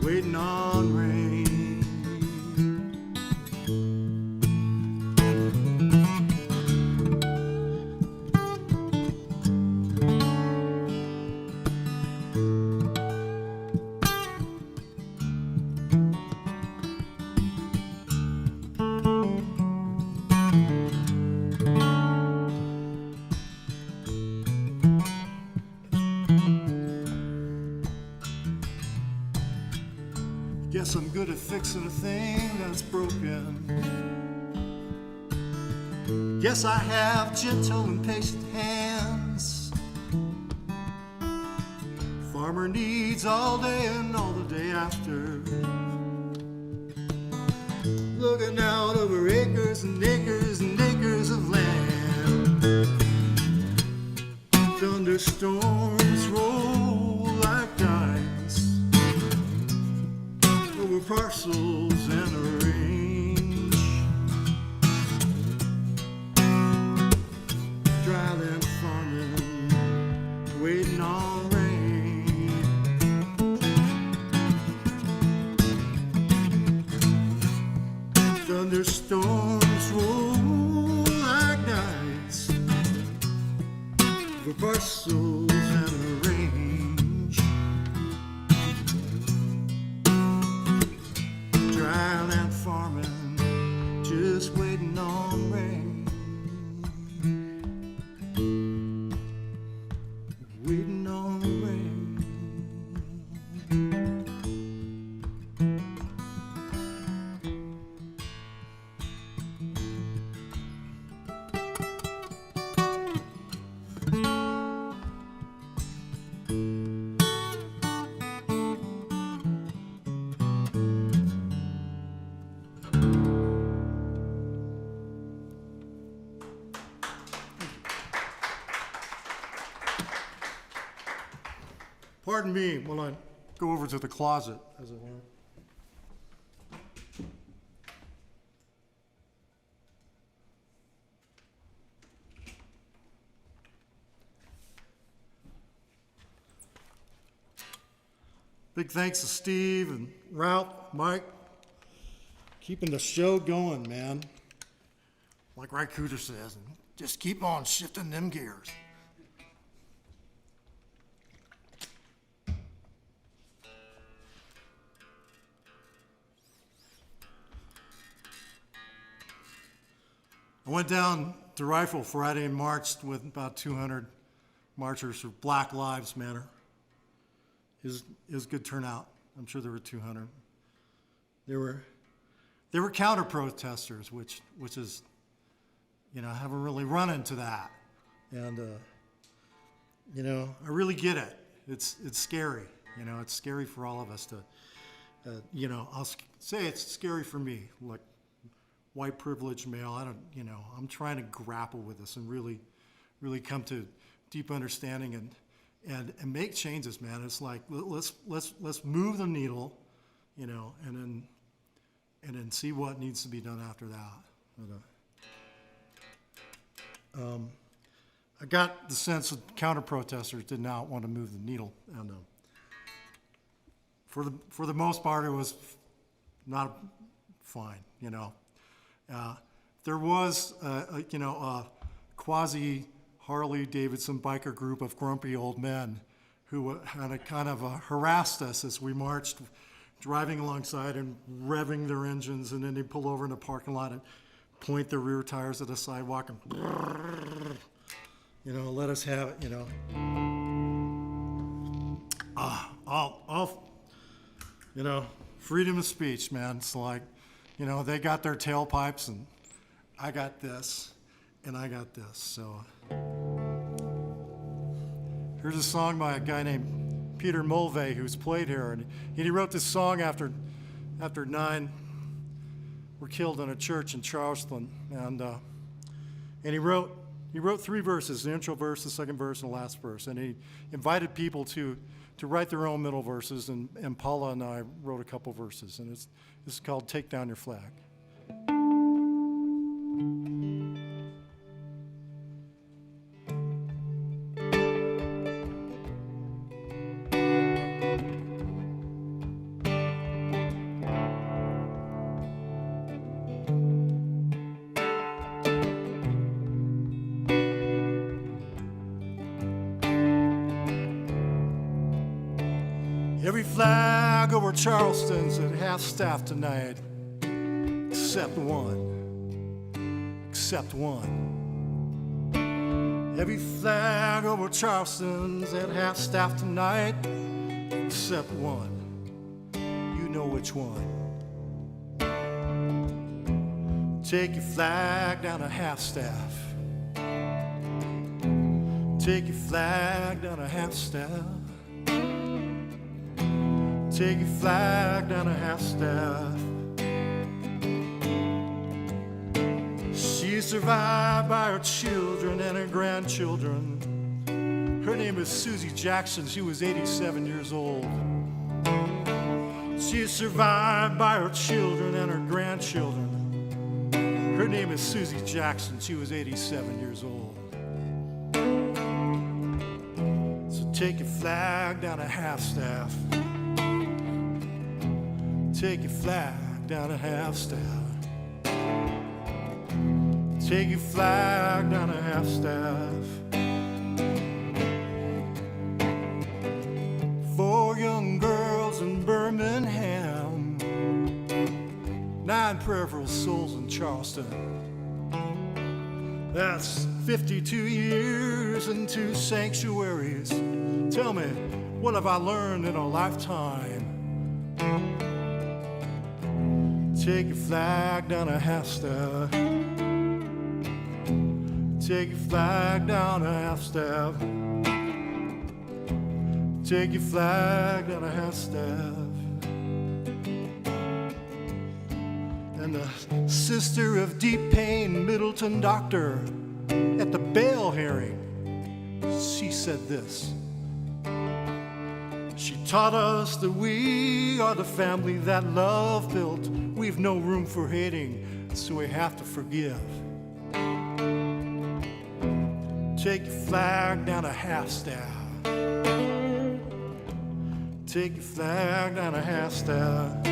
waiting on rain. Guess I'm good at fixing a thing that's broken. Guess I have gentle and patient hands. Farmer needs all day and all the day after. Looking out over acres and acres and acres of land. Thunderstorms roll like dice over parcels and a range. Dryland farming, waiting on rain. Thunderstorms roll like dice over parcels and a range. Dryland farming, just waiting on rain. Waiting on rain. Pardon me while I go over to the closet, as it were. Big thanks to Steve and Ralph, Mike, keeping the show going, man. Like Ray Cooter says, just keep on shifting them gears. I went down to Rifle Friday and marched with about 200 marchers for Black Lives Matter. It was a good turnout. I'm sure there were 200. There were counter protesters, which is, you know, I haven't really run into that, and you know, I really get it. It's scary. You know, it's scary for all of us to, you know, I'll say it's scary for me, like white privileged male. You know, I'm trying to grapple with this and really come to deep understanding and make changes, man. It's like let's move the needle, you know, and then see what needs to be done after that. But, I got the sense that counter protesters did not want to move the needle, and for the most part, it was not fine, you know. There was, you know, a quasi Harley Davidson biker group of grumpy old men who kind of harassed us as we marched, driving alongside and revving their engines, and then they pull over in the parking lot and point their rear tires at the sidewalk and, you know, let us have it, you know. You know, freedom of speech, man. It's like, you know, they got their tailpipes and I got this and I got this. So here's a song by a guy named Peter Mulvey who's played here, and he wrote this song after 9 were killed in a church in Charleston, and he wrote 3 verses: the intro verse, the second verse, and the last verse, and he invited people to write their own middle verses, and Paula and I wrote a couple verses, and this is called "Take Down Your Flag." Every flag over Charleston's at half-staff tonight, except one, except one. Every flag over Charleston's at half-staff tonight, except one. You know which one. Take your flag down to half-staff. Take your flag down to half-staff. Take your flag down to half-staff. She's survived by her children and her grandchildren. Her name is Susie Jackson. She was 87 years old. She's survived by her children and her grandchildren. Her name is Susie Jackson. She was 87 years old. So take your flag down to Half-Staff. Take your flag down to Half-Staff. Take your flag down to Half-Staff. 4 young girls in Birmingham, 9 prayerful souls in Charleston. That's 52 years and 2 sanctuaries. Tell me, what have I learned in a lifetime? Take your flag down to Half-Staff. Take your flag down to Half-Staff. Take your flag down to Half-Staff. And the sister of deep pain, Middleton doctor, at the bail hearing, she said this. She taught us that we are the family that love built. We've no room for hating, so we have to forgive. Take your flag down to Half-Staff. Take your flag down to Half-Staff.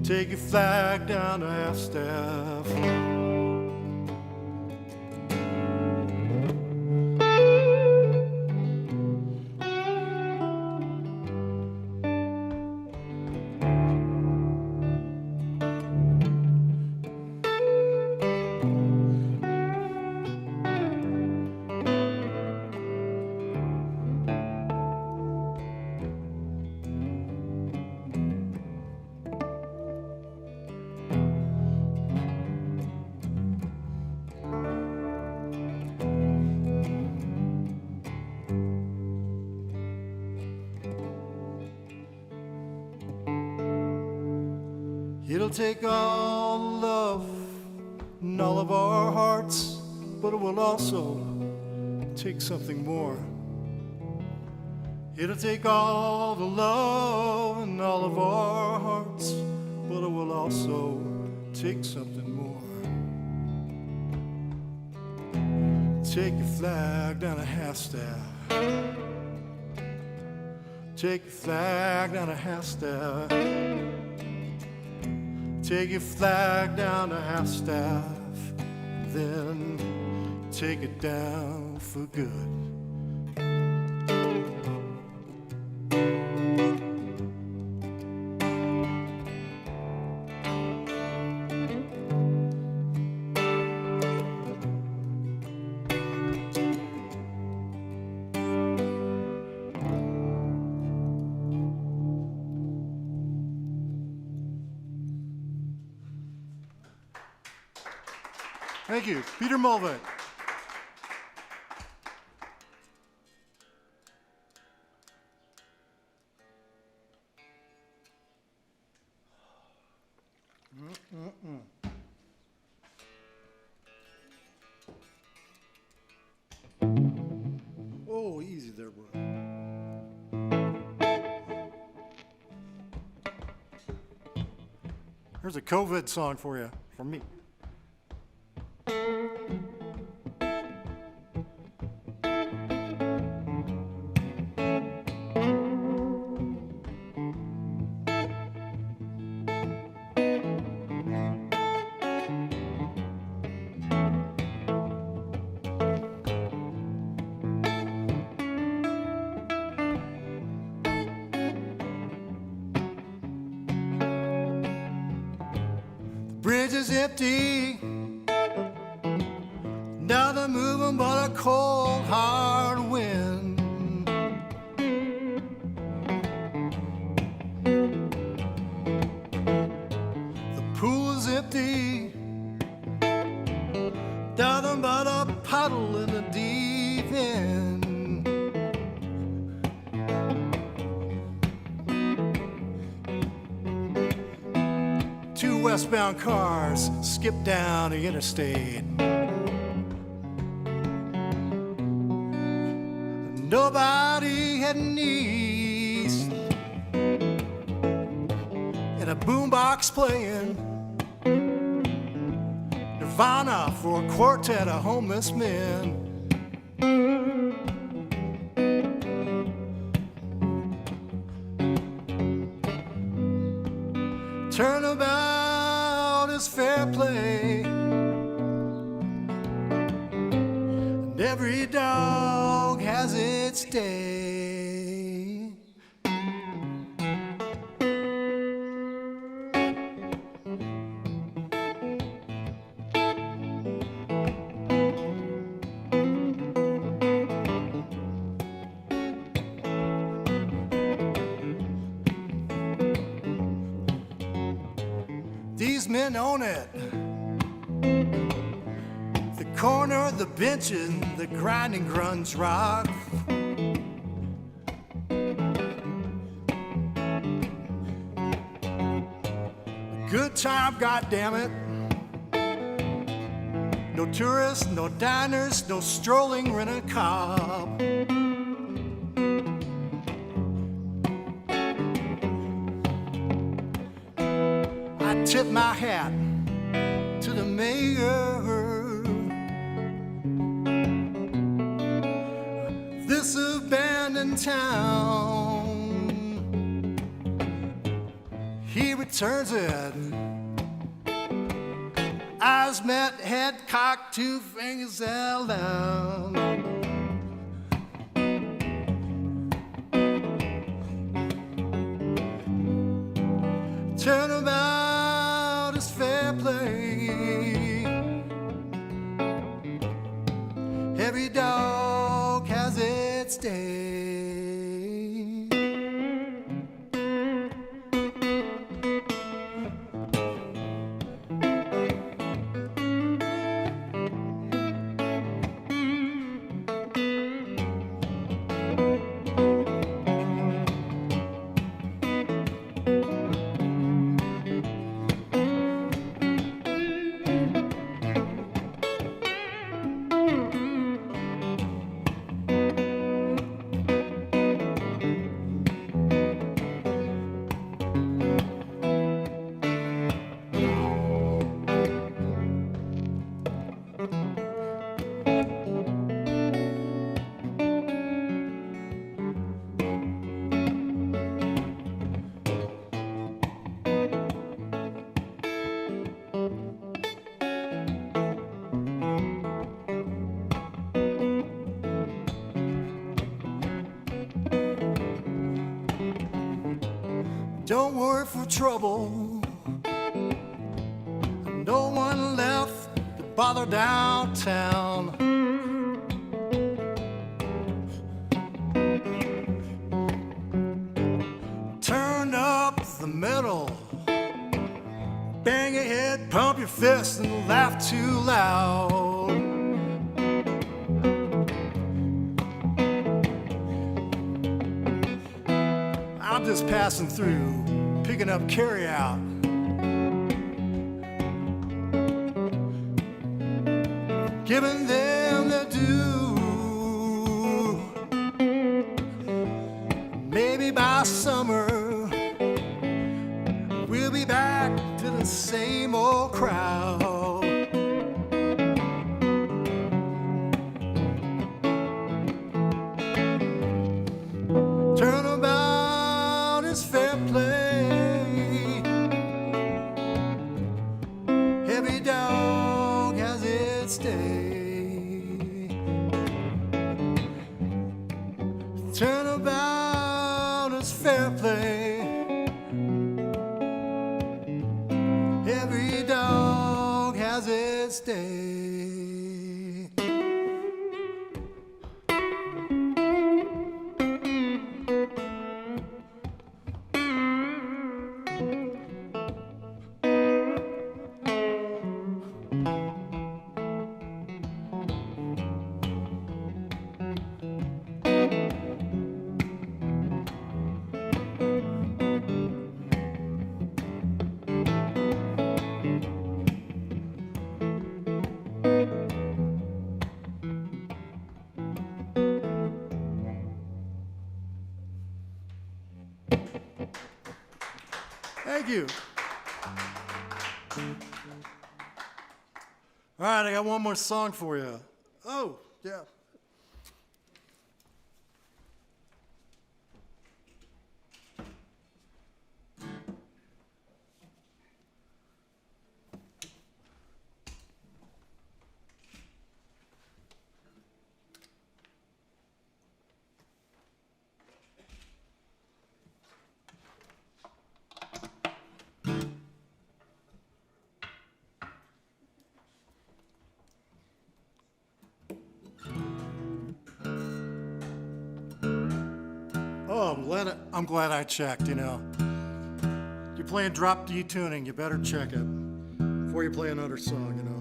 Take your flag down to Half-Staff. It'll take all the love in all of our hearts, but it will also take something more. It'll take all the love in all of our hearts, but it will also take something more. Take your flag down to Half-Staff. Take your flag down to Half-Staff. Take your flag down to Half-Staff, then take it down for good. Thank you, Peter Mulvey. Oh, easy there, bro. Here's a COVID song for you, from me. Bridge is empty, nothing moving but a cold, hard wind. The pool is empty, nothing but a puddle in the deep end. Westbound cars skip down the interstate. Nobody heading east. boombox playing Nirvana for a quartet of homeless men. Turnabout is fair play, and every dog has its day. These men own it. The corner, the benches, the grinding grunge rock. Good time, goddammit. No tourists, no diners, no strolling rent-a-cop. I tip my hat to the mayor. This abandoned town, he returns it. Eyes met, head cocked, 2 fingers held down. Turnabout is fair play. Every dog has its day. Don't worry for trouble. No one left to bother downtown. Turn up the metal, bang your head, pump your fist, and laugh too loud. I'm just passing through, picking up carry-out. Giving them their due. Maybe by summer we'll be back to the same old crowd. Turnabout is fair play. Every dog has its day. Turnabout is fair play. Every dog has its day. Thank you. All right, I got one more song for you. Oh, yeah. Oh, I'm glad I checked, you know. You're playing drop D tuning, you better check it before you play another song, you know.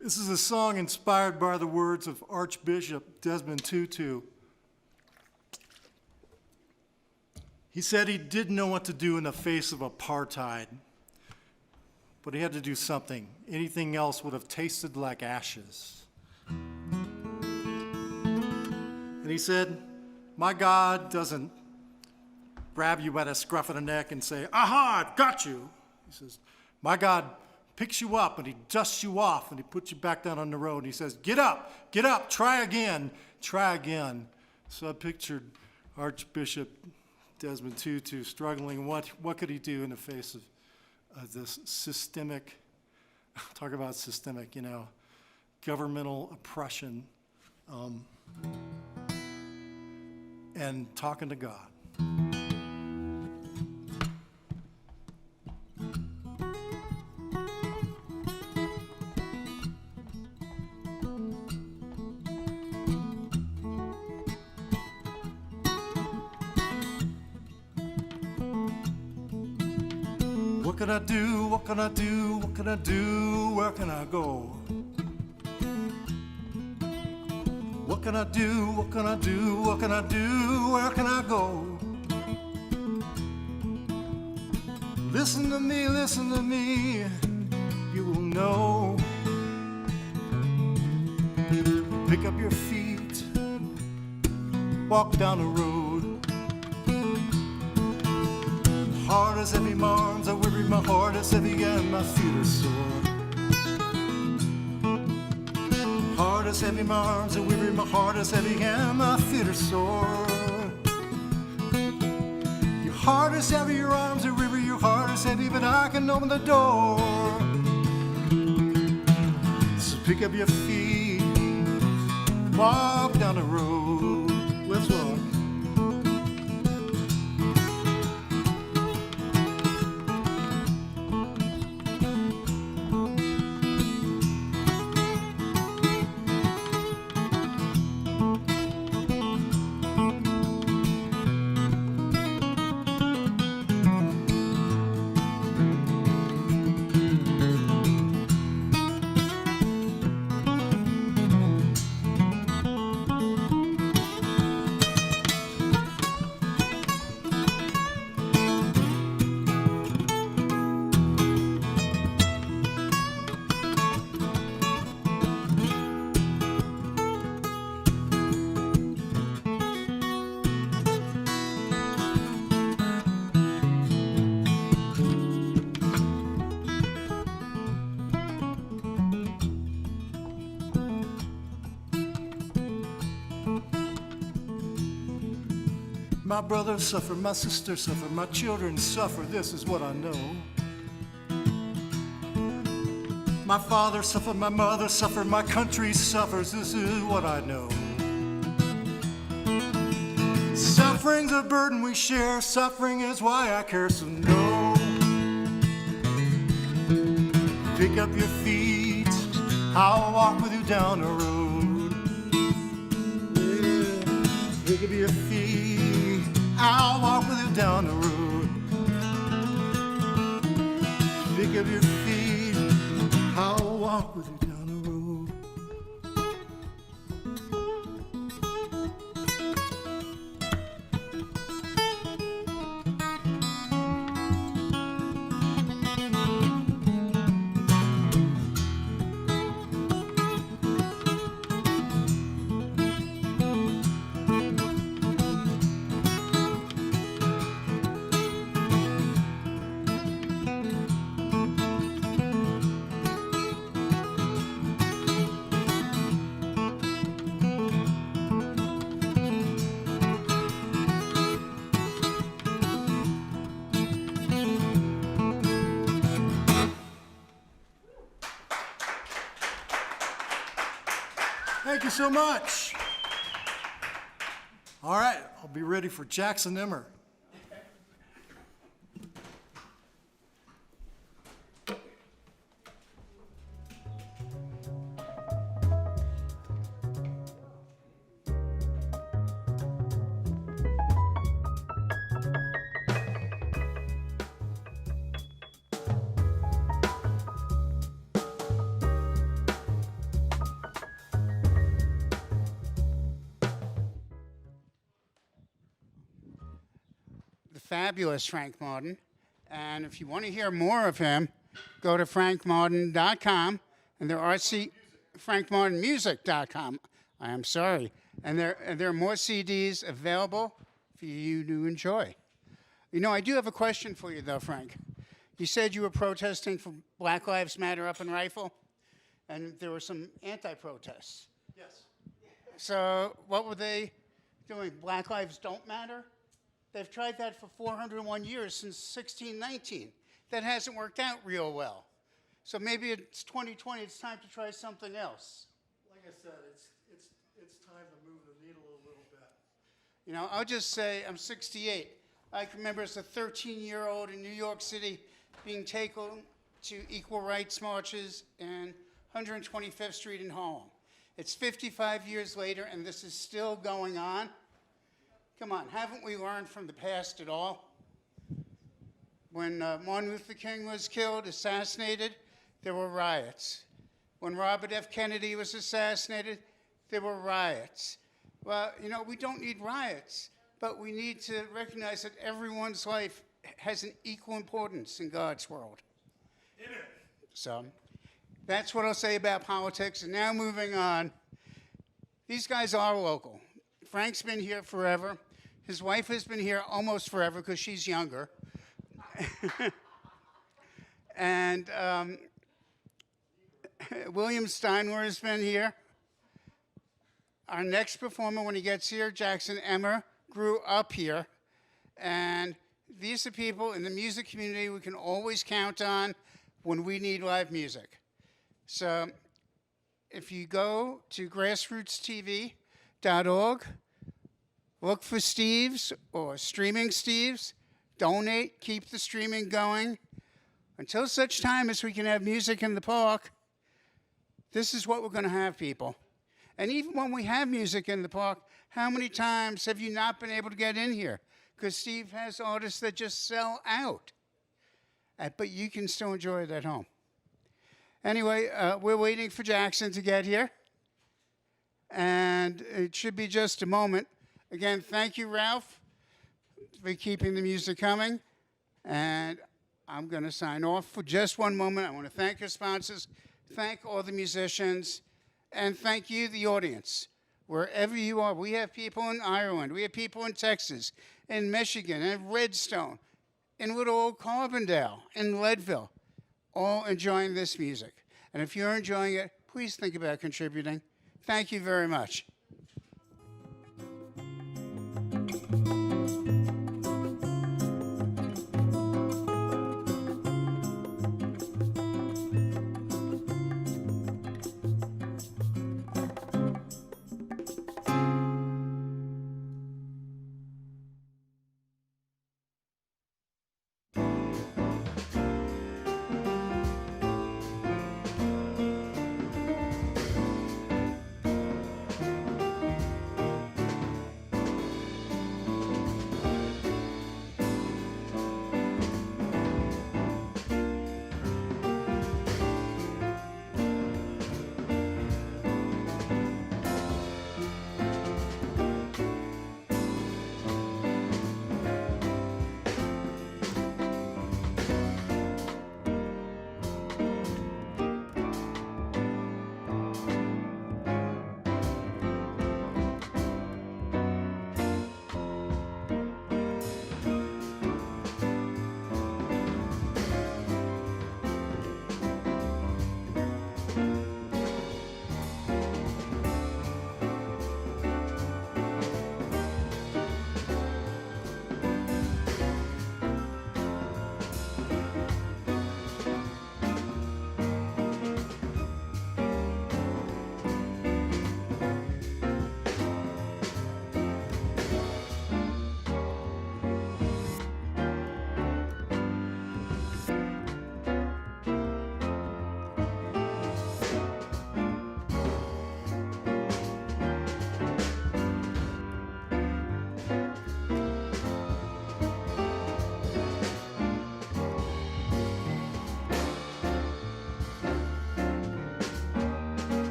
This is a song inspired by the words of Archbishop Desmond Tutu. He said he didn't know what to do in the face of apartheid, but he had to do something. Anything else would have tasted like ashes. And he said, my God doesn't grab you by the scruff of the neck and say, aha, I've got you. He says, my God picks you up and he dusts you off and he puts you back down on the road and he says, get up, try again, try again. So I pictured Archbishop Desmond Tutu struggling. What could he do in the face of this systemic, talk about systemic, you know, governmental oppression, and talking to God. What can I do? What can I do? What can I do? Where can I go? What can I do? What can I do? What can I do? Where can I go? Listen to me, you will know. Pick up your feet, walk down the road. Heart is heavy, my arms are weary, my heart is heavy, and my feet are sore. Heart is heavy, my arms are weary, my heart is heavy, and my feet are sore. Your heart is heavy, your arms are weary, your heart is heavy, but I can open the door. So pick up your feet, walk down the road. Let's walk. My brothers suffer, my sisters suffer, my children suffer, this is what I know. My father suffered, my mother suffered, my country suffers, this is what I know. Suffering's a burden we share, suffering is why I care, so no. Pick up your feet, I'll walk with you down the road. Yeah. Pick up your feet, I'll walk with you down the road. Pick up your feet, I'll walk with you down the road. Thank you so much. All right, I'll be ready for Jackson Emmer. The fabulous Frank Martin. And if you want to hear more of him, go to frankmartin.com and there are frankmartinmusic.com. I am sorry. And there are more CDs available for you to enjoy. You know, I do have a question for you, though, Frank. You said you were protesting for Black Lives Matter up in Rifle, and there were some anti-protests. Yes. So what were they doing? Black Lives Don't Matter? They've tried that for 401 years, since 1619. That hasn't worked out real well. So maybe it's 2020, it's time to try something else. Like I said, it's time to move the needle a little bit. You know, I'll just say I'm 68. I can remember as a 13-year-old in New York City being taken to equal rights marches in 125th Street in Harlem. It's 55 years later, and this is still going on. Come on, haven't we learned from the past at all? When Martin Luther King was killed, assassinated, there were riots. When Robert F. Kennedy was assassinated, there were riots. Well, you know, we don't need riots, but we need to recognize that everyone's life has an equal importance in God's world. Amen. So that's what I'll say about politics. And now moving on, these guys are local. Frank's been here forever. His wife has been here almost forever because she's younger. And William Steindler has been here. Our next performer, when he gets here, Jackson Emmer, grew up here. And these are people in the music community we can always count on when we need live music. So if you go to GrassRootsTV.org, look for Steve's or Streaming Steve's, donate, keep the streaming going. Until such time as we can have music in the park, this is what we're going to have, people. And even when we have music in the park, how many times have you not been able to get in here? Because Steve has artists that just sell out. But you can still enjoy it at home. Anyway, we're waiting for Jackson to get here. And it should be just a moment. Again, thank you, Ralph, for keeping the music coming. And I'm going to sign off for just one moment. I want to thank your sponsors, thank all the musicians, and thank you, the audience. Wherever you are, we have people in Ireland, we have people in Texas, in Michigan, in Redstone, in little old Carbondale, in Leadville, all enjoying this music. And if you're enjoying it, please think about contributing. Thank you very much.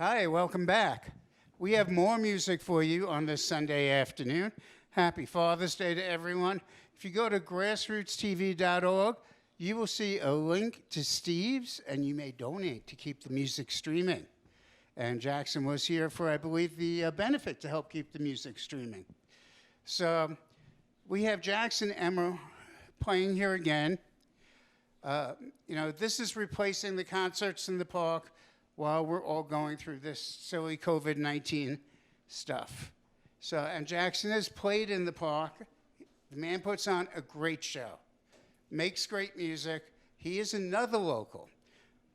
Hi, welcome back. We have more music for you on this Sunday afternoon. Happy Father's Day to everyone. If you go to grassrootstv.org, you will see a link to Steve's, and you may donate to keep the music streaming. And Jackson was here for, I believe, the benefit to help keep the music streaming. So we have Jackson Emmer playing here again. This is replacing the concerts in the park while we're all going through this silly COVID-19 stuff. So, and Jackson has played in the park. The man puts on a great show, makes great music. He is another local.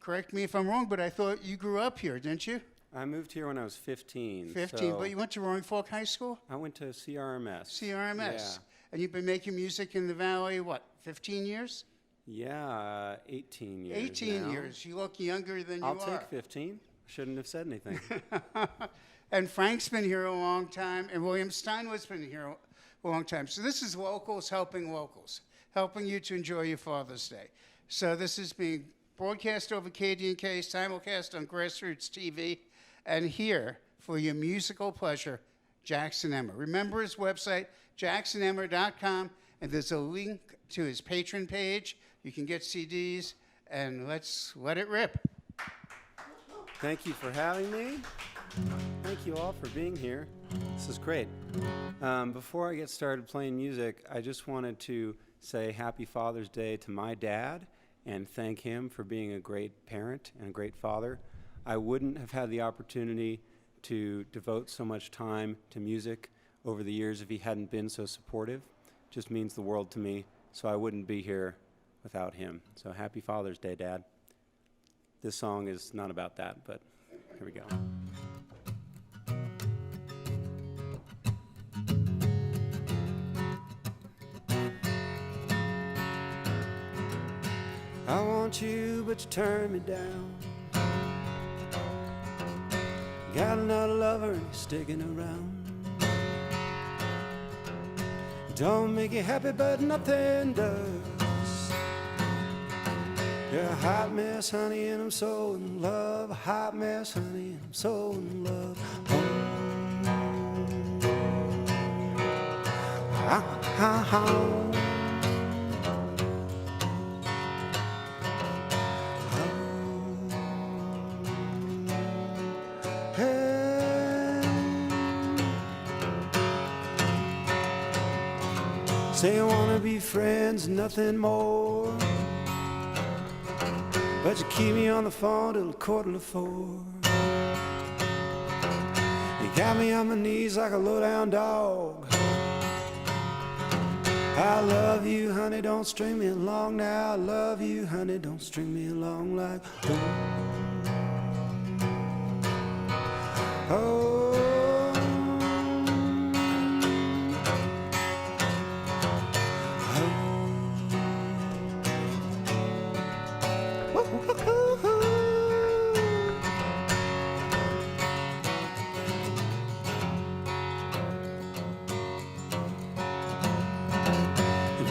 Correct me if I'm wrong, but I thought you grew up here, didn't you? I moved here when I was 15. 15, but you went to Roaring Fork High School? I went to CRMS. CRMS. Yeah. And you've been making music in the Valley, what, 15 years? Yeah, 18 years 18 now. years. You look younger than you are. I'll take 15. Shouldn't have said anything. And Frank's been here a long time, and William Steindler's been here a long time. So this is locals, helping you to enjoy your Father's Day. So this is being broadcast over KD&K, simulcast on GrassRoots TV, and here for your musical pleasure, Jackson Emmer. Remember his website, jacksonemmer.com, and there's a link to his patron page. You can get CDs, and let's let it rip. Thank you for having me. Thank you all for being here. This is great. Before I get started playing music, I just wanted to say Happy Father's Day to my dad and thank him for being a great parent and a great father. I wouldn't have had the opportunity to devote so much time to music over the years if he hadn't been so supportive. It just means the world to me, so I wouldn't be here without him. So happy Father's Day, Dad. This song is not about that, but here we go. I want you, but you turn me down. Got another lover and he's sticking around. Don't make you happy, but nothing does. You're a hot mess, honey, and I'm so in love. A hot mess, honey, and I'm so in love. Say you wanna be friends, nothing more. But you keep me on the phone till 3:45. You got me on my knees like a low-down dog. I love you, honey, don't string me along now. I love you, honey, don't string me along like oh.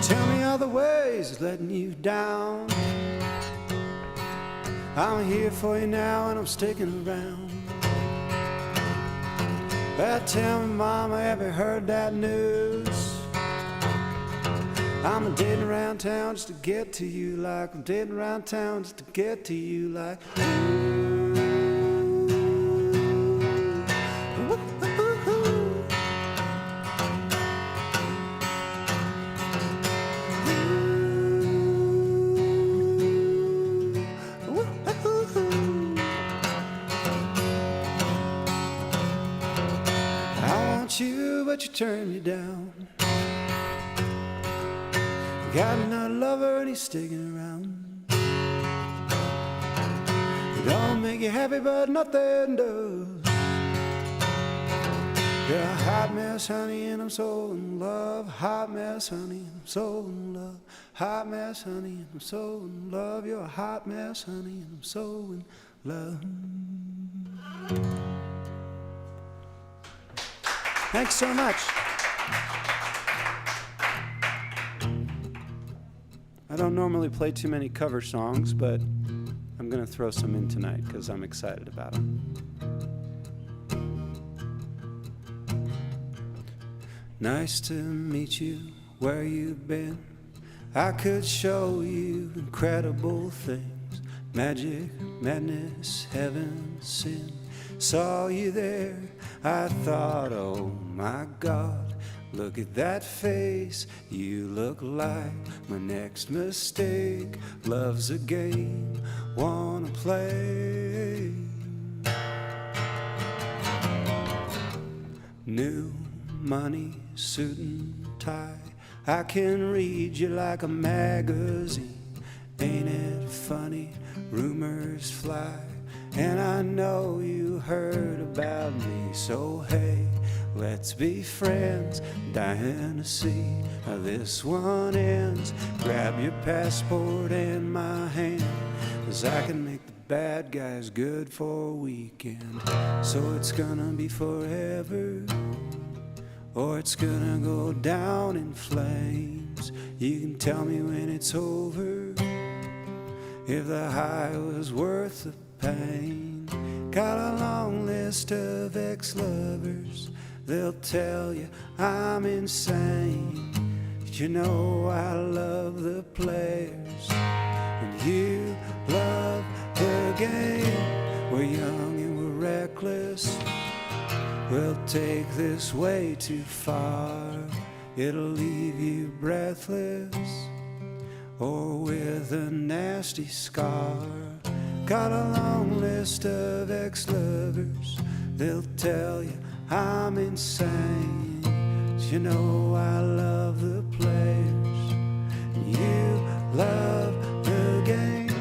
Tell me other ways of letting you down. I'm here for you now and I'm sticking around. But tell me, Mama, have you heard that news? I'm dating around town just to get to you like I'm dating around town just to get to you like but you turn me down. Got another lover and he's sticking around. Don't make you happy, but nothing does. You're a hot mess, honey, and I'm so in love. Hot mess, honey, and I'm so in love. Hot mess, honey, and I'm so in love. You're a hot mess, honey, and I'm so in love. Thanks so much. I don't normally play too many cover songs, but I'm going to throw some in tonight because I'm excited about them. Nice to meet you where you've been. I could show you incredible things. Magic, madness, heaven, sin. Saw you there, I thought, oh my God, look at that face, you look like my next mistake. Love's a game, wanna play. New money, suit and tie, I can read you like a magazine. Ain't it funny, rumors fly, and I know you heard about me. So hey, let's be friends, dying to see how this one ends. Grab your passport and my hand, 'cause I can make the bad guys good for a weekend. So it's gonna be forever, or it's gonna go down in flames. You can tell me when it's over, if the high was worth the pain. Got a long list of ex-lovers, they'll tell you I'm insane. But you know I love the players, and you love the game. We're young and we're reckless, we'll take this way too far. It'll leave you breathless, or with a nasty scar. Got a long list of ex-lovers, they'll tell you I'm insane. But you know I love the players, and you love the game.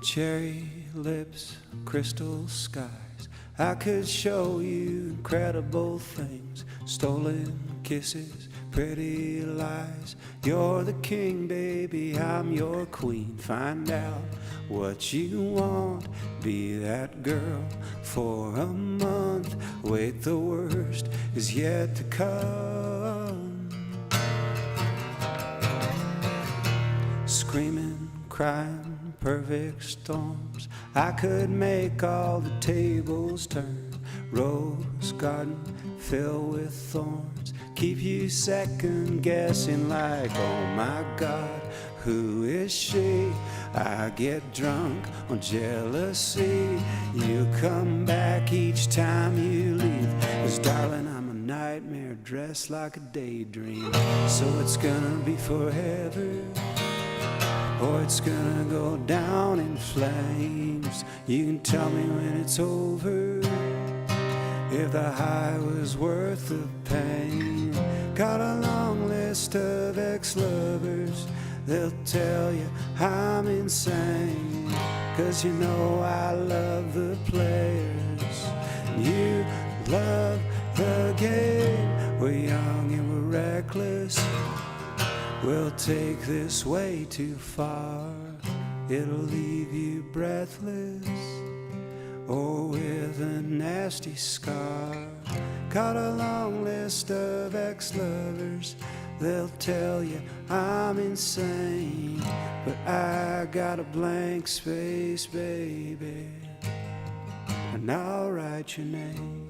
Cherry lips, crystal skies, I could show you incredible things. Stolen kisses, pretty lies. You're the king, baby, I'm your queen. Find out what you want, be that girl for a month. Wait, the worst is yet to come. Screaming, crying, perfect storms, I could make all the tables turn. Rose garden filled with thorns, keep you second guessing like, oh my God, who is she? I get drunk on jealousy. You come back each time you leave, 'cause darling, I'm a nightmare dressed like a daydream. So it's gonna be forever, or it's gonna go down in flames. You can tell me when it's over, if the high was worth the pain. Got a long list of ex-lovers, they'll tell you I'm insane. 'Cause you know I love the players, and you love the game. We're young and we're reckless, we'll take this way too far. It'll leave you breathless, or with a nasty scar. Got a long list of ex-lovers, they'll tell you I'm insane. But I got a blank space, baby, and I'll write your name.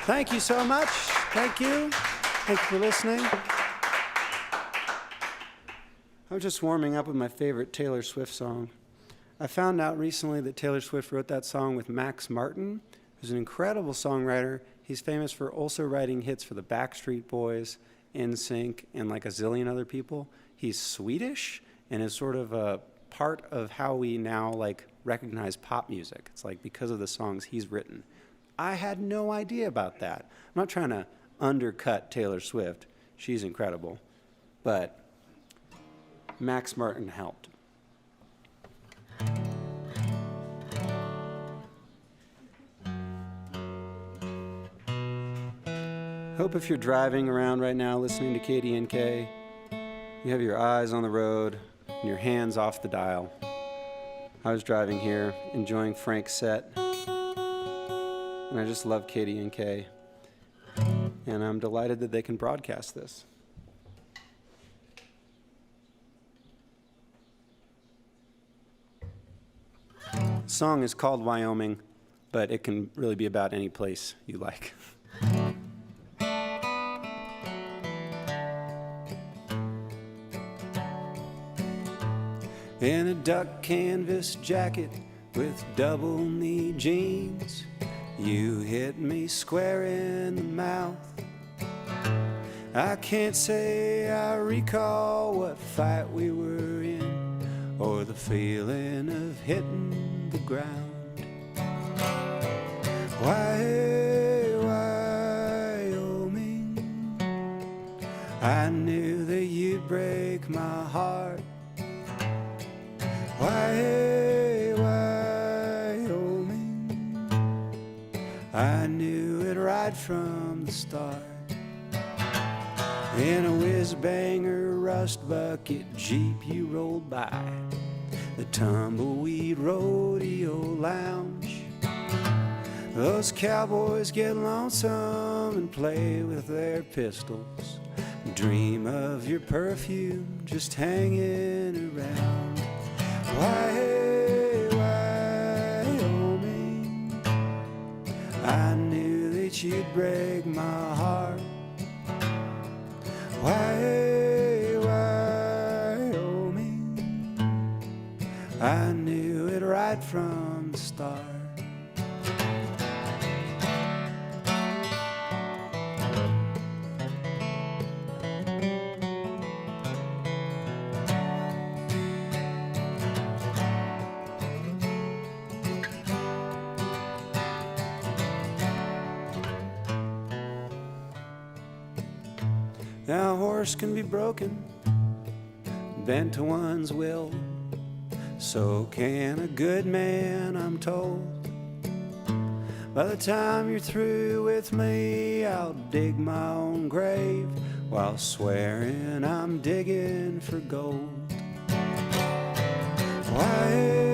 Thank you so much. Thank you. Thank you for listening. I was just warming up with my favorite Taylor Swift song. I found out recently that Taylor Swift wrote that song with Max Martin, who's an incredible songwriter. He's famous for also writing hits for the Backstreet Boys, NSYNC, and like a zillion other people. He's Swedish and is sort of a part of how we now like recognize pop music. It's like because of the songs he's written. I had no idea about that. I'm not trying to undercut Taylor Swift. She's incredible. But Max Martin helped. Hope if you're driving around right now listening to KDNK, You have your eyes on the road and your hands off the dial. I was driving here, enjoying Frank's set, and I just love Katie and Kay, and I'm delighted that they can broadcast this. The song is called Wyoming, but it can really be about any place you like. In a duck canvas jacket with double knee jeans, you hit me square in the mouth. I can't say I recall what fight we were in, or the feeling of hitting the ground. Wyoming, I knew that you'd break my heart. Wyoming, I knew it right from the start. In a whiz-banger rust bucket Jeep you rolled by the tumbleweed rodeo lounge. Those cowboys get lonesome and play with their pistols, dream of your perfume just hanging around. Wyoming, I knew that you'd break my heart. Wyoming, I knew it right from the start. Now a horse can be broken, bent to one's will. So can a good man, I'm told. By the time you're through with me, I'll dig my own grave while swearing I'm digging for gold. Wyoming,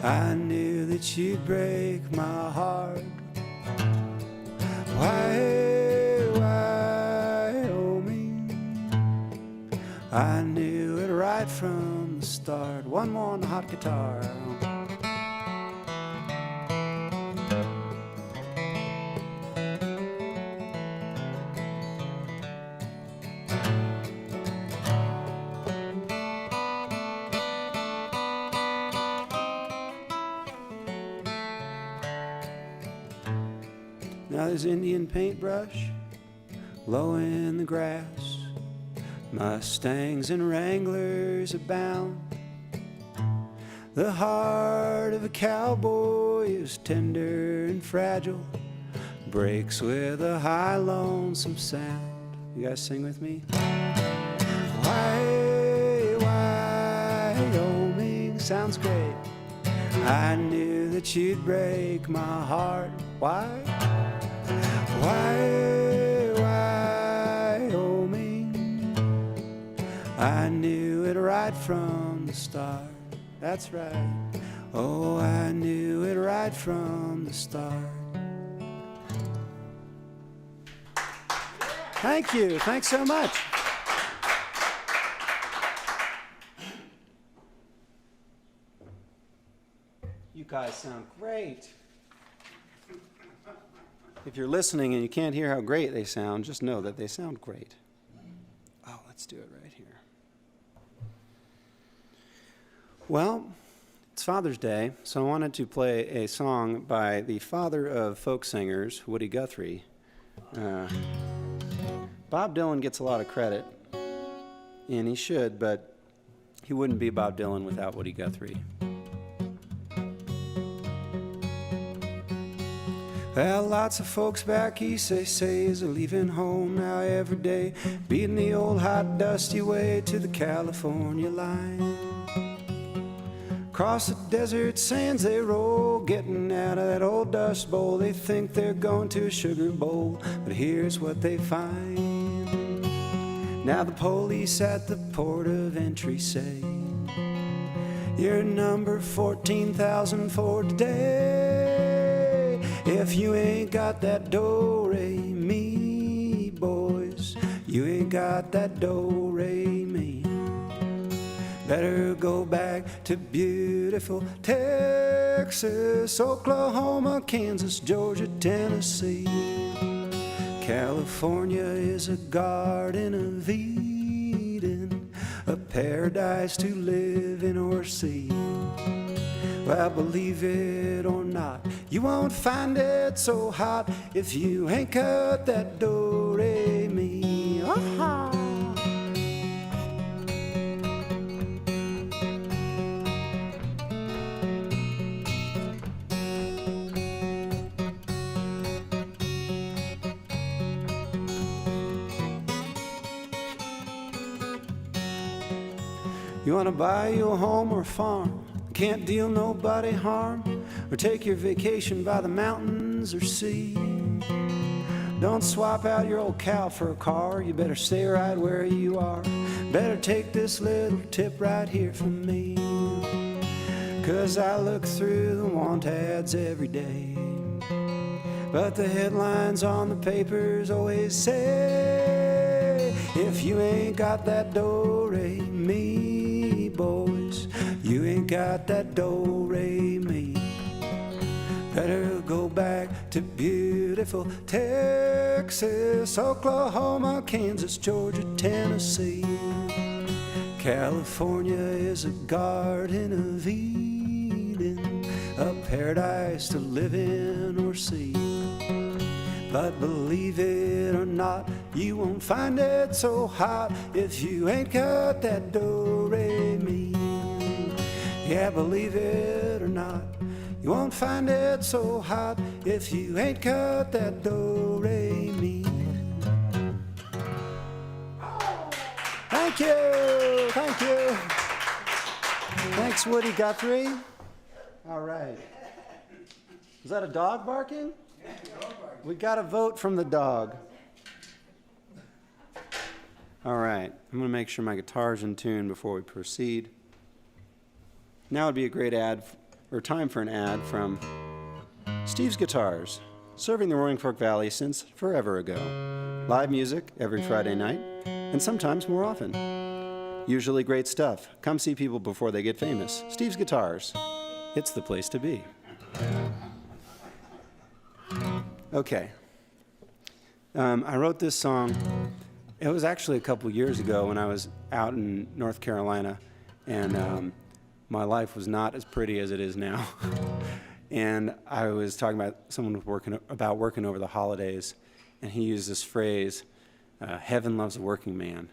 I knew that you'd break my heart. Wyoming, I knew it right from the start. One more on the hot guitar. Now there's Indian paintbrush low in the grass, Mustangs and Wranglers abound. The heart of a cowboy is tender and fragile, breaks with a high lonesome sound. You guys sing with me? Wyoming, sounds great. I knew that you'd break my heart. Why? Wyoming, I knew it right from the start. That's right. Oh, I knew it right from the start. Thank you. Thanks so much. You guys sound great. If you're listening and you can't hear how great they sound, just know that they sound great. Oh, let's do it right here. Well, it's Father's Day, so I wanted to play a song by the father of folk singers, Woody Guthrie. Bob Dylan gets a lot of credit, and he should, but he wouldn't be Bob Dylan without Woody Guthrie. Well, lots of folks back east, they say, is leaving home now every day, beating the old hot dusty way to the California line. Across the desert sands they roll, getting out of that old dust bowl. They think they're going to a sugar bowl, but here's what they find. Now the police at the port of entry say, you're number 14,000 for today. If you ain't got that do-re-mi, boys, you ain't got that do-re-mi. Better go back to beautiful Texas, Oklahoma, Kansas, Georgia, Tennessee. California is a garden of Eden, a paradise to live in or see. Well, believe it or not, you won't find it so hot if you ain't cut that do-re-mi. Aha! You wanna buy you a home or a farm, can't deal nobody harm, or take your vacation by the mountains or sea. Don't swap out your old cow for a car, you better stay right where you are. Better take this little tip right here from me, 'cause I look through the want ads every day, but the headlines on the papers always say, if you ain't got that do-re-mi, boys, you ain't got that do-re-mi. Better go back to beautiful Texas, Oklahoma, Kansas, Georgia, Tennessee. California is a garden of Eden, a paradise to live in or see. But believe it or not, you won't find it so hot if you ain't cut that do-re-mi. Yeah, believe it or not, you won't find it so hot if you ain't cut that do-re-mi. Thank you, thank you. Thanks, Woody Guthrie. All right. Was that a dog barking? We got a vote from the dog. All right, I'm going to make sure my guitar's in tune before we proceed. Now would be a great ad, or time for an ad from Steve's Guitars, serving the Roaring Fork Valley since forever ago. Live music every Friday night, and sometimes more often. Usually great stuff. Come see people before they get famous. Steve's Guitars. It's the place to be. Okay. I wrote this song. It was actually a couple years ago when I was out in North Carolina, and my life was not as pretty as it is now. And I was talking about someone working over the holidays, and he used this phrase, "Heaven loves a working man,"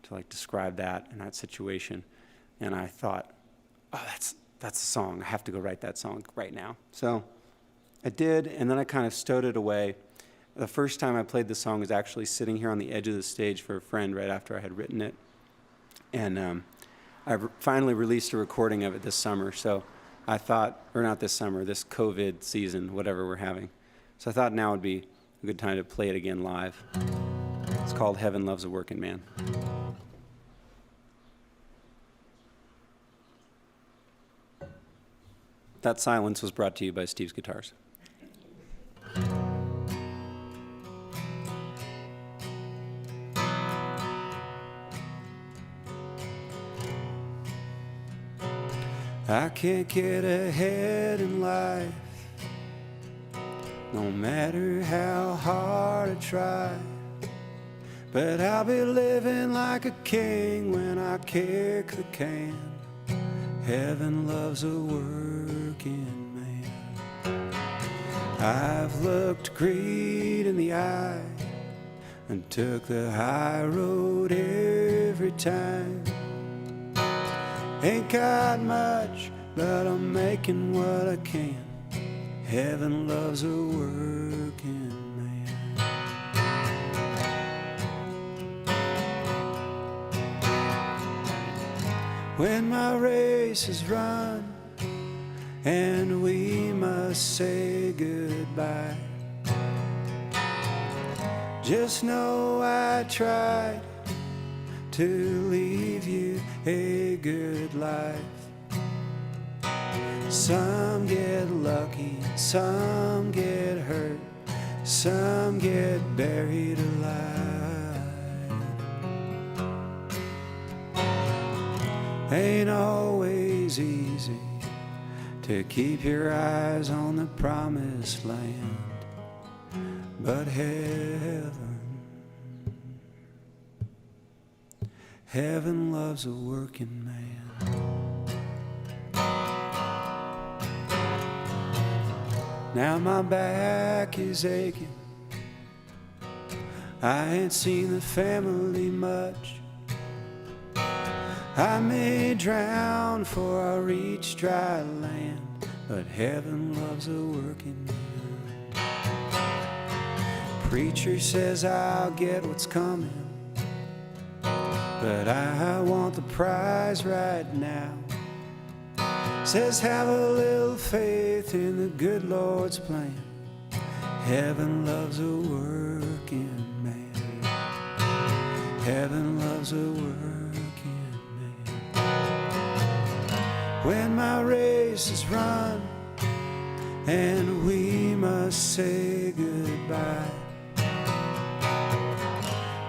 to like describe that in that situation. And I thought, oh, that's a song. I have to go write that song right now. So I did, and then I kind of stowed it away. The first time I played the song was actually sitting here on the edge of the stage for a friend right after I had written it. And I finally released a recording of it this summer. So I thought, or not this summer, this COVID season, whatever we're having. So I thought now would be a good time to play it again live. It's called Heaven Loves a Working Man. That silence was brought to you by Steve's Guitars. I can't get ahead in life, no matter how hard I try. But I'll be living like a king when I kick the can. Heaven loves a working man. I've looked greed in the eye and took the high road every time. Ain't got much, but I'm making what I can. Heaven loves a working man. When my race is run and we must say goodbye. Just know I tried to leave you a good life. Some get lucky, some get hurt, some get buried alive. Ain't always easy to keep your eyes on the promised land, but heaven loves a working man. Now my back is aching, I ain't seen the family much. I may drown before I reach dry land, but heaven loves a working man. Preacher says I'll get what's coming, but I want the prize right now. Says have a little faith in the good Lord's plan. Heaven loves a working man. Heaven loves a working man. When my race is run and we must say goodbye,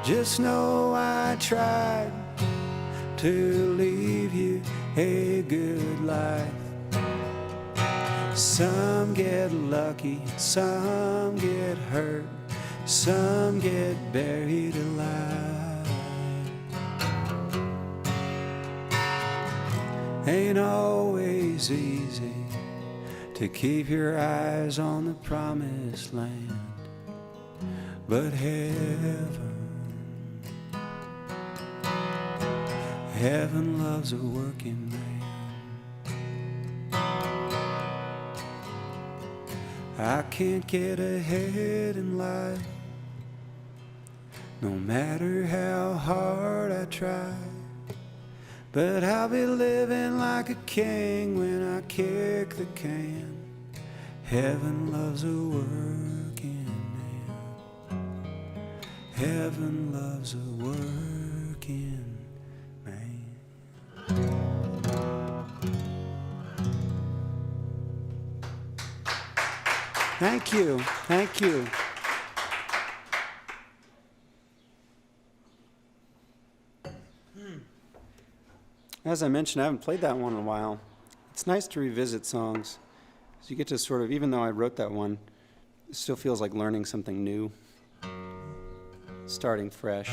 just know I tried to leave you a good life. Some get lucky, some get hurt, some get buried alive. Ain't always easy to keep your eyes on the promised land, but heaven loves a working man. I can't get ahead in life, no matter how hard I try, but I'll be living like a king when I kick the can. Heaven loves a working man. Heaven loves a working man. Thank you. Thank you. As I mentioned, I haven't played that one in a while. It's nice to revisit songs. So you get to sort of, even though I wrote that one, it still feels like learning something new, starting fresh.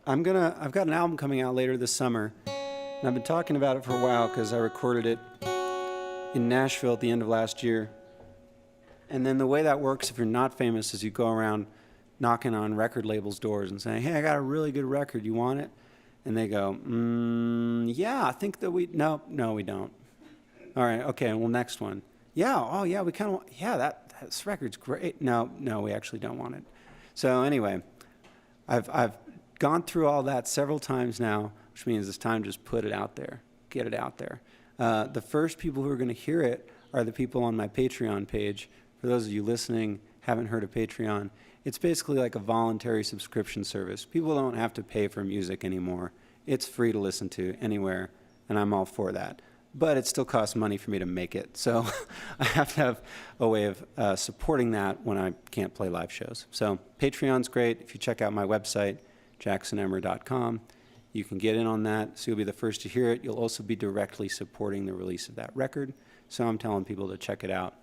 I've got an album coming out later this summer, and I've been talking about it for a while because I recorded it in Nashville at the end of last year. And then the way that works if you're not famous is you go around knocking on record labels' doors and saying, hey, I got a really good record, you want it? And they go, yeah, I think that no, we don't. All right, okay, well, next one. Yeah, oh yeah, we kind of, yeah, this record's great. No, we actually don't want it. So anyway, I've gone through all that several times now, which means it's time to just put it out there, get it out there. The first people who are going to hear it are the people on my Patreon page. For those of you listening, haven't heard of Patreon, it's basically like a voluntary subscription service. People don't have to pay for music anymore. It's free to listen to anywhere, and I'm all for that. But it still costs money for me to make it, so I have to have a way of supporting that when I can't play live shows. So Patreon's great. If you check out my website, jacksonemmer.com, you can get in on that, so you'll be the first to hear it. You'll also be directly supporting the release of that record. So I'm telling people to check it out,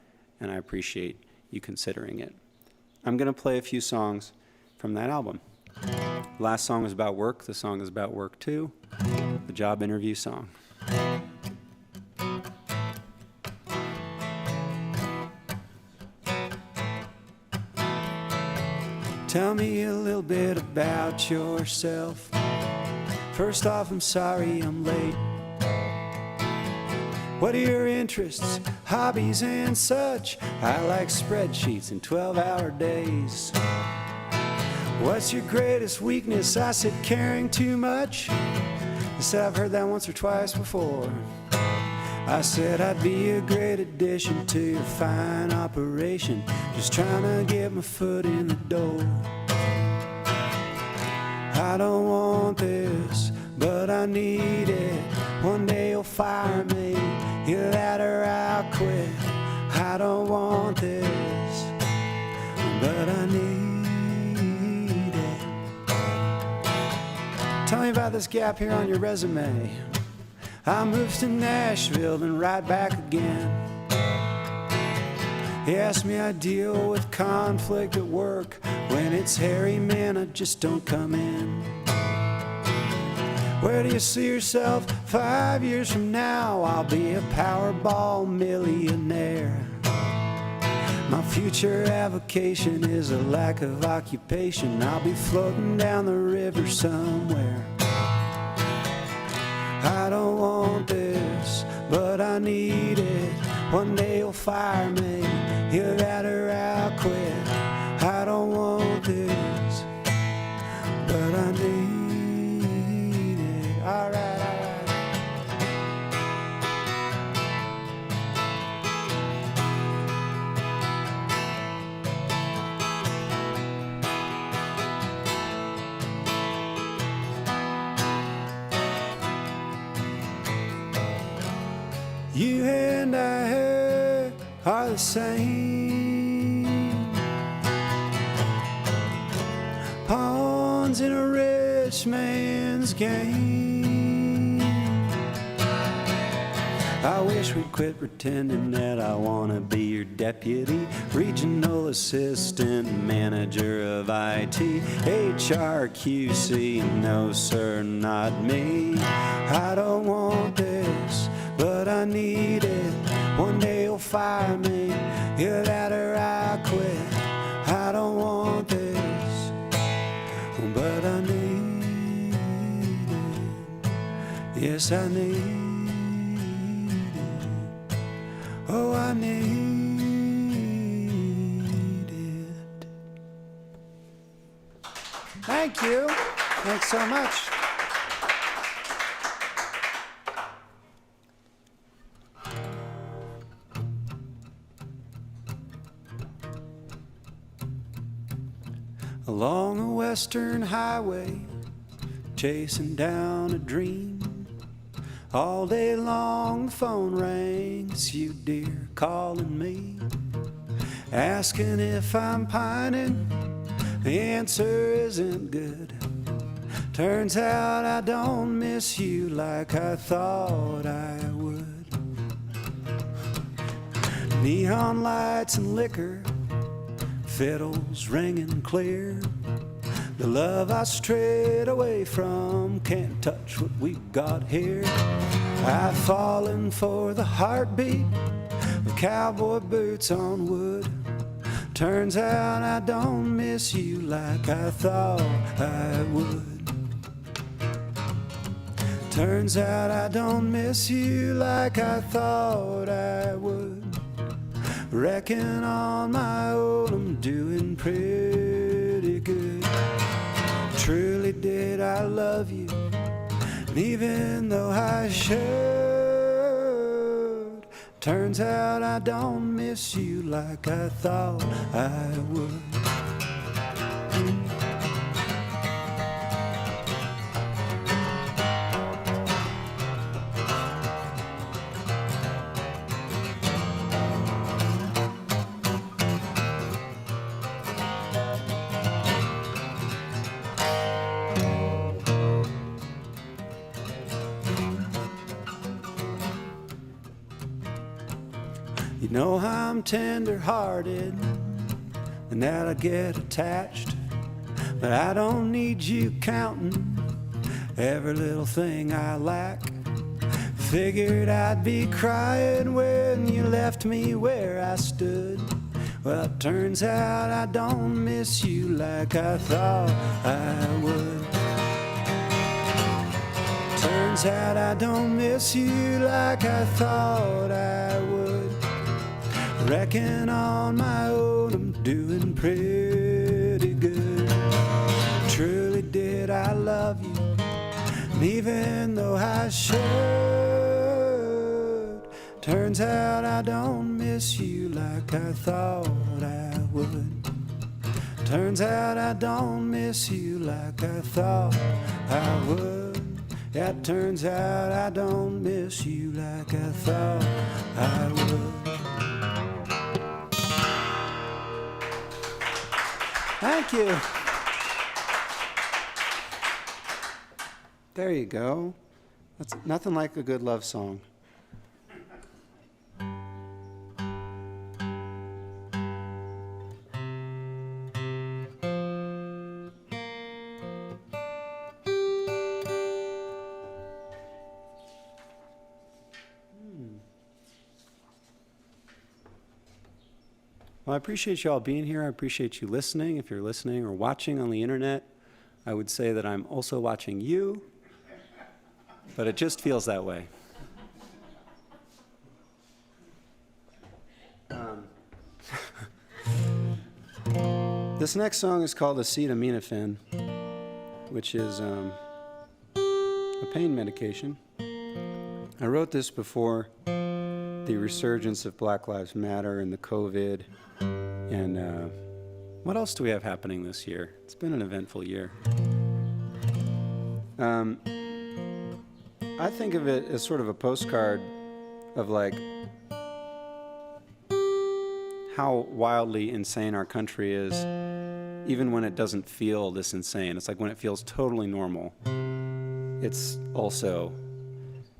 and I appreciate you considering it. I'm going to play a few songs from that album. The last song was about work. The song is about work too. The job interview song. Tell me a little bit about yourself. First off, I'm sorry I'm late. What are your interests, hobbies, and such? I like spreadsheets and 12-hour days. What's your greatest weakness? I said caring too much. I said I've heard that once or twice before. I said I'd be a great addition to your fine operation, just trying to get my foot in the door. I don't want this, but I need it. One day you'll fire me, either that or I'll quit. I don't want this, but I need it. Tell me about this gap here on your resume. I moved to Nashville, then right back again. He asked me I deal with conflict at work. When it's hairy, man, I just don't come in. Where do you see yourself 5 years from now? I'll be a Powerball millionaire. My future avocation is a lack of occupation. I'll be floating down the river somewhere. I don't want this, but I need it. One day you'll fire me, either that or I'll quit. I don't want this, but I need it. All right. You and I are the same, pawns in a rich man's game. I wish we'd quit pretending that I want to be your deputy, regional assistant, manager of IT, HR, QC. No, sir, not me. I don't want this, but I need it. One day you'll fire me, either that or I quit. I don't want this, but I need it. Yes, I need it. Oh, I need it. Thank you. Thanks so much. Along a western highway, chasing down a dream. All day long the phone rang, it's you, dear, calling me, asking if I'm pining. The answer isn't good. Turns out I don't miss you like I thought I would. Neon lights and liquor, fiddles ringing clear. The love I strayed away from can't touch what we've got here. I've fallen for the heartbeat of cowboy boots on wood. Turns out I don't miss you like I thought I would. Turns out I don't miss you like I thought I would. Reckon on my own I'm doing pretty good. Truly did I love you, and even though I should, turns out I don't miss you like I thought I would. You know I'm tender-hearted and that I get attached, but I don't need you counting every little thing I lack. Figured I'd be crying when you left me where I stood. Well, it turns out I don't miss you like I thought I would. Turns out I don't miss you like I thought I would. Reckon on my own I'm doing pretty good. Truly did I love you, and even though I should, Turns out I don't miss you like I thought I would. Turns out I don't miss you like I thought I would. Yeah, it turns out I don't miss you like I thought I would. Thank you. There you go. That's nothing like a good love song. Well, I appreciate you all being here. I appreciate you listening. If you're listening or watching on the internet, I would say that I'm also watching you, but it just feels that way. This next song is called acetaminophen, which is a pain medication. I wrote this before the resurgence of Black Lives Matter and the COVID. And what else do we have happening this year? It's been an eventful year. I think of it as sort of a postcard of like how wildly insane our country is, even when it doesn't feel this insane. It's like when it feels totally normal, it's also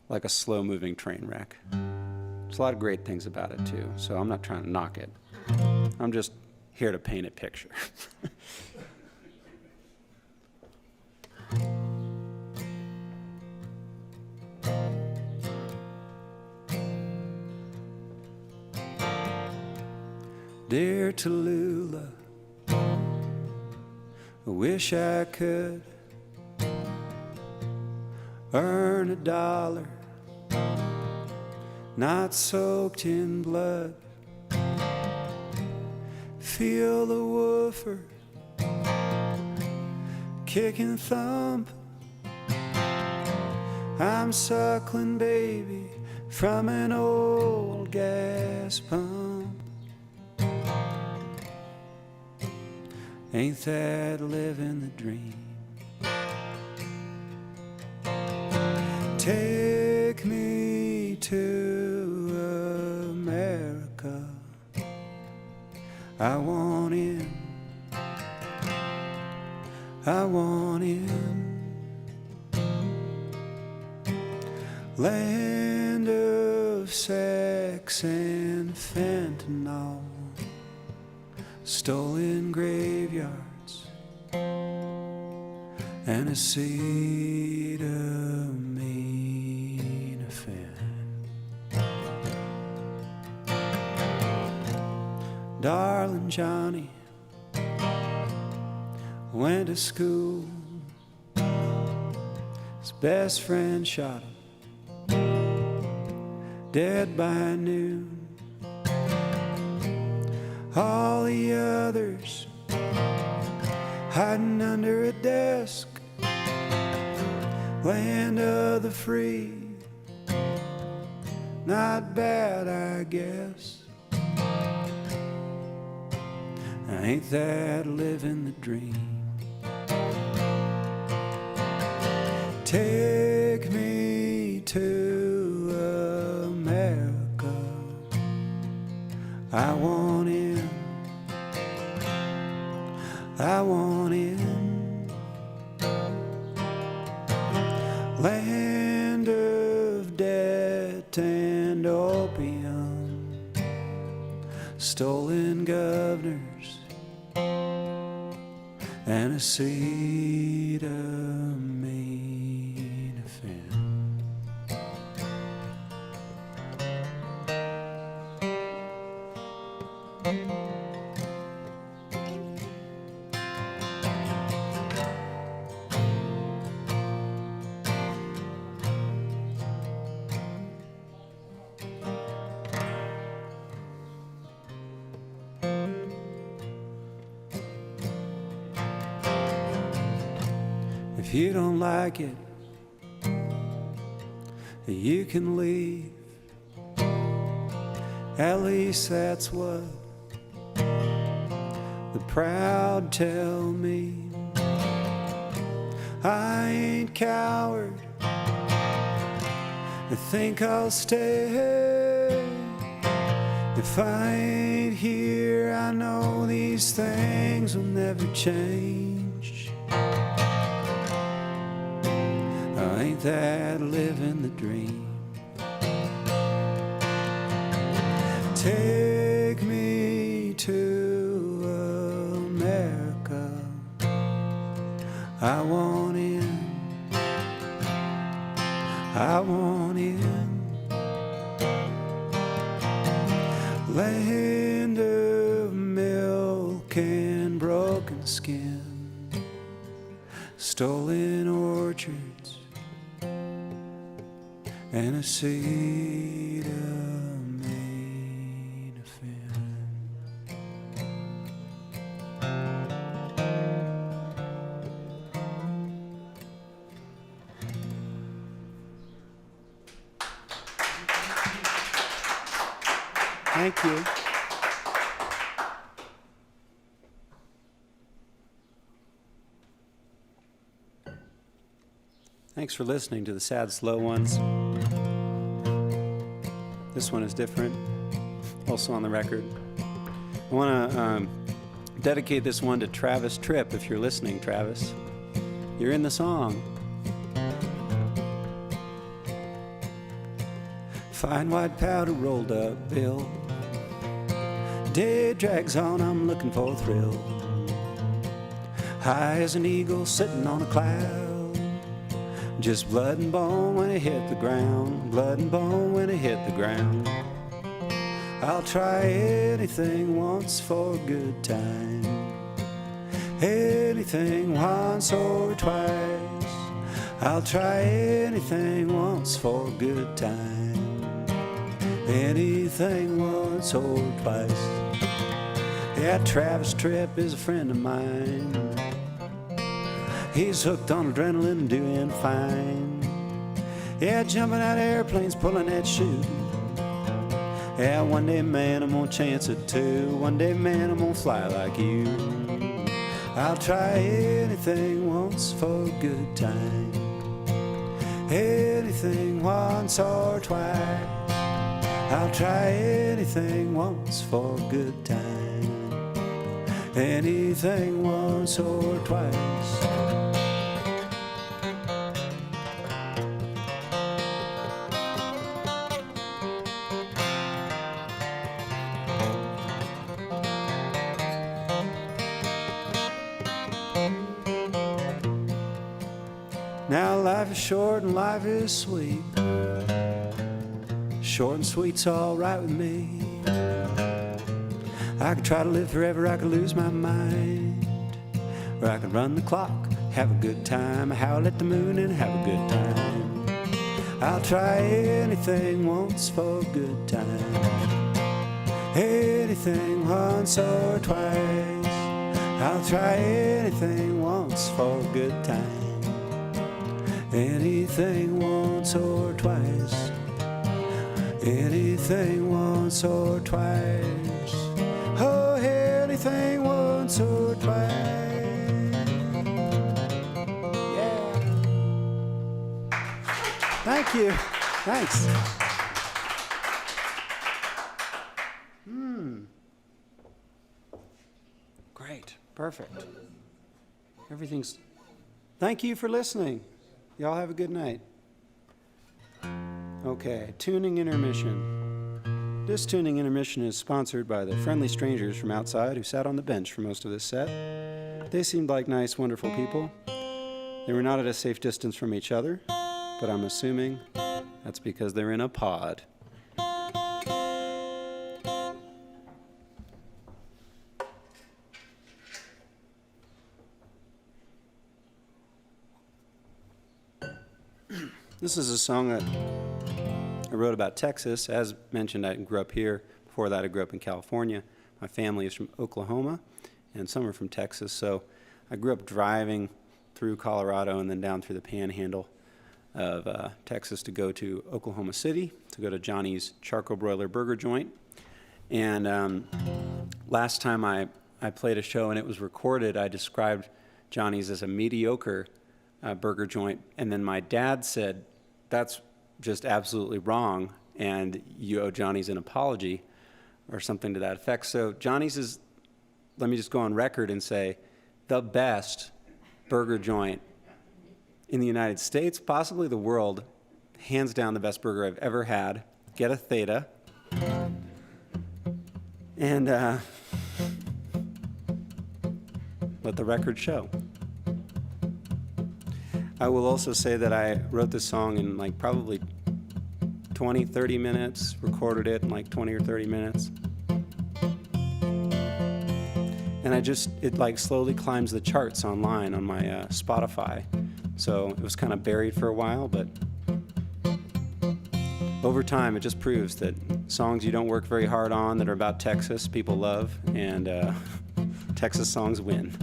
like a slow-moving train wreck. There's a lot of great things about it too, so I'm not trying to knock it. I'm just here to paint a picture. Dear Tallulah, I wish I could earn $1, not soaked in blood. Feel the woofer kick and thump. I'm suckling baby from an old gas pump. Ain't that living the dream? Take me to America. I want in. I want in. Land of sex and fentanyl. Stolen graveyards and acetaminophen. Darling Johnny went to school. His best friend shot him dead by noon. All the others hiding under a desk. Land of the free, not bad, I guess. Ain't that living the dream? Take me to America. I want in. I want in. Land of debt and opium. Stolen governors and acetaminophen. If you don't like it, you can leave. At least that's what the proud tell me. I ain't coward, I think I'll stay. If I ain't here, I know these things will never change. Ain't that living the dream? Take me to America. I want in. I want in. Land of milk and broken skin, stolen orchards and a seed made of fin. Thank you. Thanks for listening to the sad, slow ones. This one is different, also on the record. I want to dedicate this one to Travis Tripp, if you're listening, Travis. You're in the song. Fine white powder rolled up bill. Day drags on, I'm looking for a thrill. High as an eagle sitting on a cloud. Just blood and bone when it hit the ground. Blood and bone when it hit the ground. I'll try anything once for a good time. Anything once or twice. I'll try anything once for a good time. Anything once or twice. Yeah, Travis Tripp is a friend of mine. He's hooked on adrenaline and doing fine. Yeah, jumping out of airplanes, pulling that chute. Yeah, one day, man, I'm gonna chance it too. One day, man, I'm gonna fly like you. I'll try anything once for a good time. Anything once or twice. I'll try anything once for a good time. Anything once or twice. Now life is short and life is sweet. Short and sweet's all right with me. I could try to live forever, I could lose my mind. Or I could run the clock, have a good time, howl at the moon and have a good time. I'll try anything once for a good time. Anything once or twice. I'll try anything once for a good time. Anything once or twice. Anything once or twice. Oh, anything once or twice. Yeah. Thank you. Thanks. Great. Perfect. Everything's... Thank you for listening. Y'all have a good night. Okay, tuning intermission. This tuning intermission is sponsored by the friendly strangers from outside who sat on the bench for most of this set. They seemed like nice, wonderful people. They were not at a safe distance from each other, but I'm assuming that's because they're in a pod. This is a song that I wrote about Texas. As mentioned, I grew up here. Before that, I grew up in California. My family is from Oklahoma, and some are from Texas. So I grew up driving through Colorado and then down through the panhandle of Texas to go to Oklahoma City, to go to Johnny's Charcoal Broiler Burger Joint. And last time I played a show and it was recorded, I described Johnny's as a mediocre burger joint. And then my dad said, that's just absolutely wrong, and you owe Johnny's an apology or something to that effect. So Johnny's is, let me just go on record and say, the best burger joint in the United States, possibly the world. Hands down the best burger I've ever had. Get a Theta. And let the record show. I will also say that I wrote this song in like probably 20, 30 minutes, recorded it in like 20 or 30 minutes. And it like slowly climbs the charts online on my Spotify. So it was kind of buried for a while, but over time it just proves that songs you don't work very hard on that are about Texas, people love, and Texas songs win.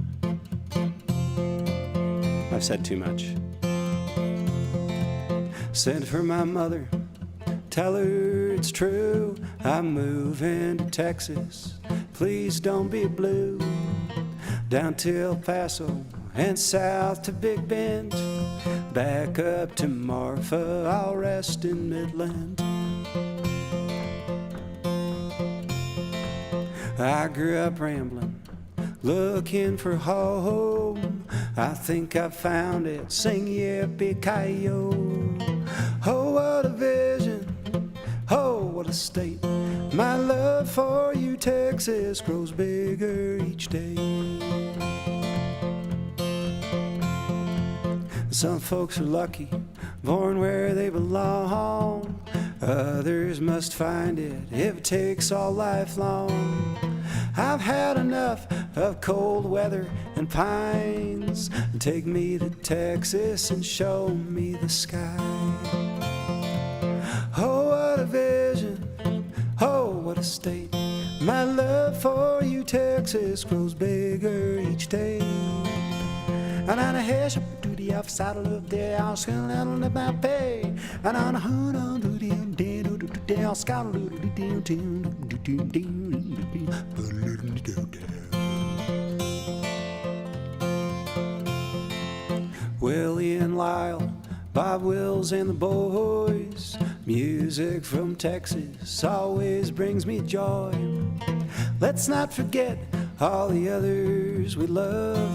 I've said too much. Send for my mother, tell her it's true, I'm moving to Texas, please don't be blue. Down to El Paso and south to Big Bend, back up to Marfa, I'll rest in Midland. I grew up rambling, looking for home. I think I found it, sing yippee-ki-yo. Oh, what a vision, oh, what a state. My love for you, Texas, grows bigger each day. Some folks are lucky, born where they belong. Others must find it if it takes all life long. I've had enough of cold weather and pines. Take me to Texas and show me the sky. Oh, what a vision, oh, what a state. My love for you, Texas, grows bigger each day. And on a hash up to the outside of the house, and I don't let my pay. And on a hunt on to the I'll scout a little Willie and Lyle, Bob Wills and the boys. Music from Texas always brings me joy. Let's not forget all the others we love.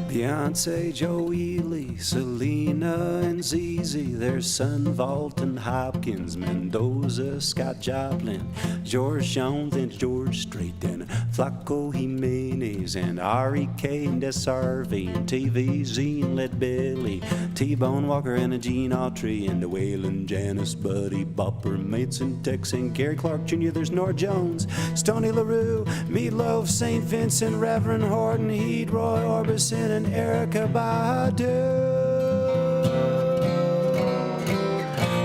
Beyonce, Joe Ely, Selena and ZZ. There's Sun Walton, Hopkins, Mendoza, Scott Joplin, George Jones and George Strait, and Flaco Jimenez and R.E.K. and SRV and TVZ and Led Belly, T-Bone Walker and a Gene Autry and the Waylon Janice, Buddy Bopper, Mason Tex and Gary Clark Jr. There's Nora Jones, Stoney LaRue, Meatloaf, St. Vincent, Reverend Horton, Heat, Roy Orbison, and Erica Badu.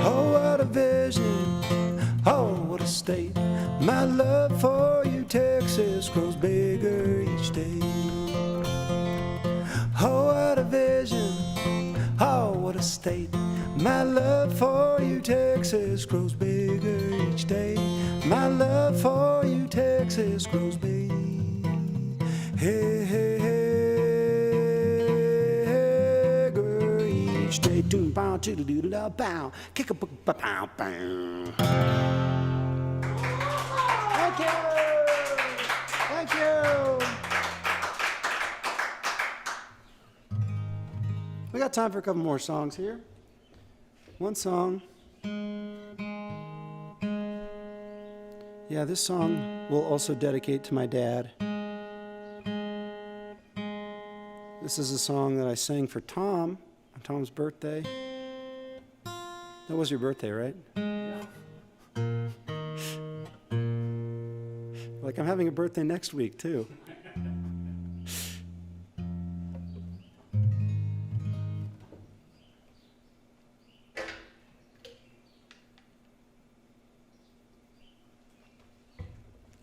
Oh, what a vision, oh, what a state. My love for you, Texas, grows bigger each day. Oh, what a vision, oh, what a state. My love for you, Texas, grows bigger each day. My love for you, Texas, grows bigger. Hey, hey, hey. Straight to bow to the doodle bow, kick a bow bow. Thank you, thank you. We got time for a couple more songs here. One song. Yeah, this song we'll also dedicate to my dad. This is a song that I sang for Tom on Tom's birthday. That was your birthday, right? Yeah. Like, I'm having a birthday next week, too.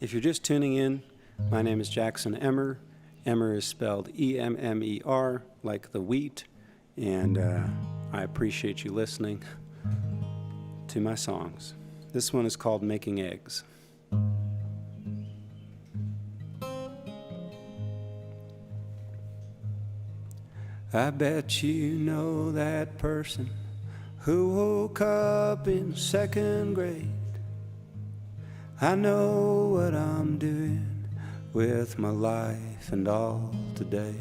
If you're just tuning in, my name is Jackson Emmer. Emmer is spelled E-M-M-E-R, like the wheat. And I appreciate you listening to my songs. This one is called Making Eggs. I bet you know that person who woke up in second grade. I know what I'm doing with my life and all today.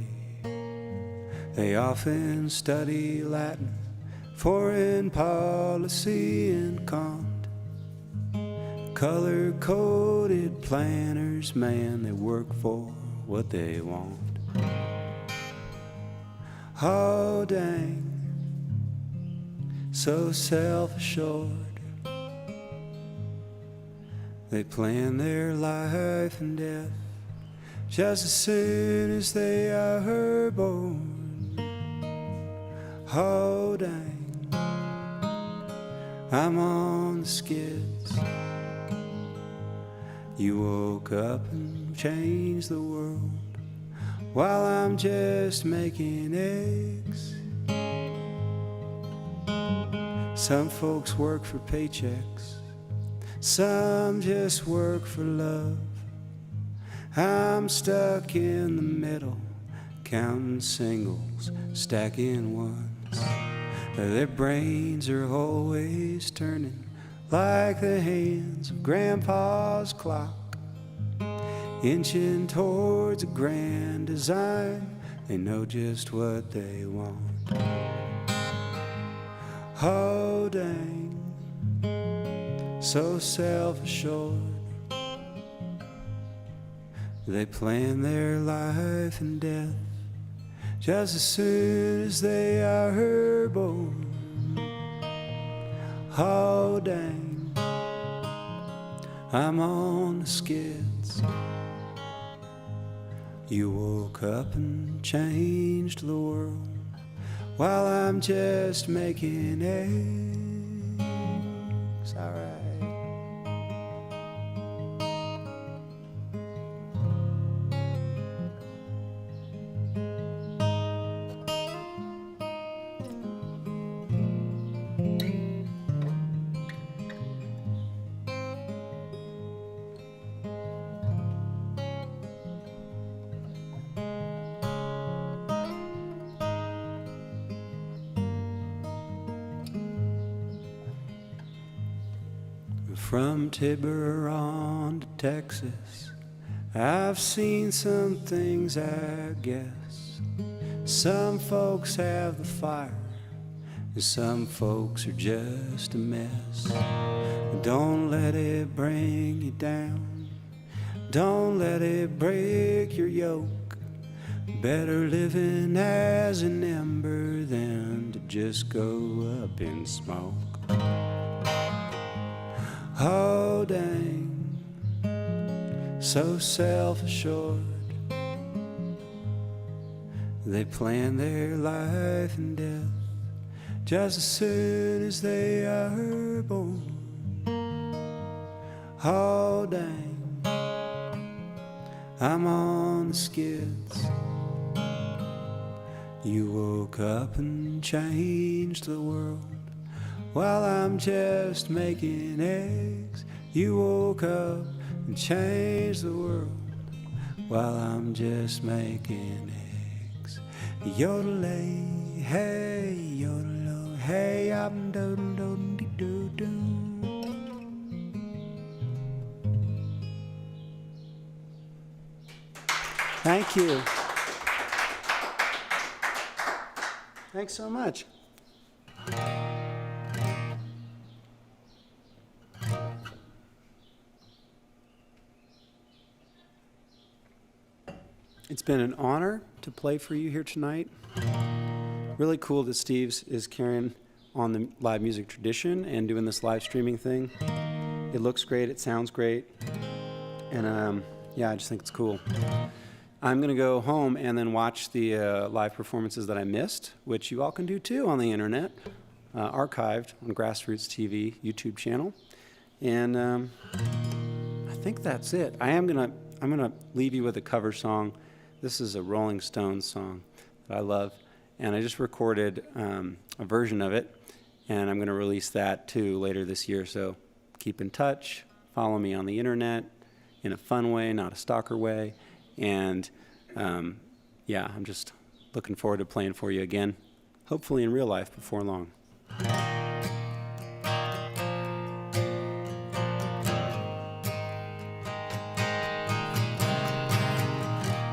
They often study Latin, foreign policy, and Kant. Color-coded planners, man, they work for what they want. Oh, dang, so self-assured. They plan their life and death just as soon as they are born. Oh, dang, I'm on the skids. You woke up and changed the world while I'm just making eggs. Some folks work for paychecks, some just work for love. I'm stuck in the middle, counting singles, stacking ones. Their brains are always turning like the hands of Grandpa's clock, inching towards a grand design. They know just what they want. Oh, dang, so self-assured. They plan their life and death just as soon as they are born. Oh, dang, I'm on the skids. You woke up and changed the world while I'm just making eggs. All right. From Tiburon to Texas, I've seen some things, I guess. Some folks have the fire, and some folks are just a mess. Don't let it bring you down, don't let it break your yoke. Better living as an ember than to just go up in smoke. Oh, dang, so self-assured. They plan their life and death just as soon as they are born. Oh, dang, I'm on the skids. You woke up and changed the world while I'm just making eggs. You woke up and changed the world while I'm just making eggs. Yodelay, hey, yodelo, hey, I'm do-do-do-do-do. Thank you. Thanks so much. It's been an honor to play for you here tonight. Really cool that Steve's is carrying on the live music tradition and doing this live streaming thing. It looks great, it sounds great, and yeah, I just think it's cool. I'm gonna go home and then watch the live performances that I missed, which you all can do too on the internet, archived on GrassRoots TV YouTube channel. And I think that's it. I'm gonna leave you with a cover song. This is a Rolling Stones song that I love, and I just recorded a version of it, and I'm gonna release that too later this year. So keep in touch, follow me on the internet in a fun way, not a stalker way. And yeah, I'm just looking forward to playing for you again, hopefully in real life before long.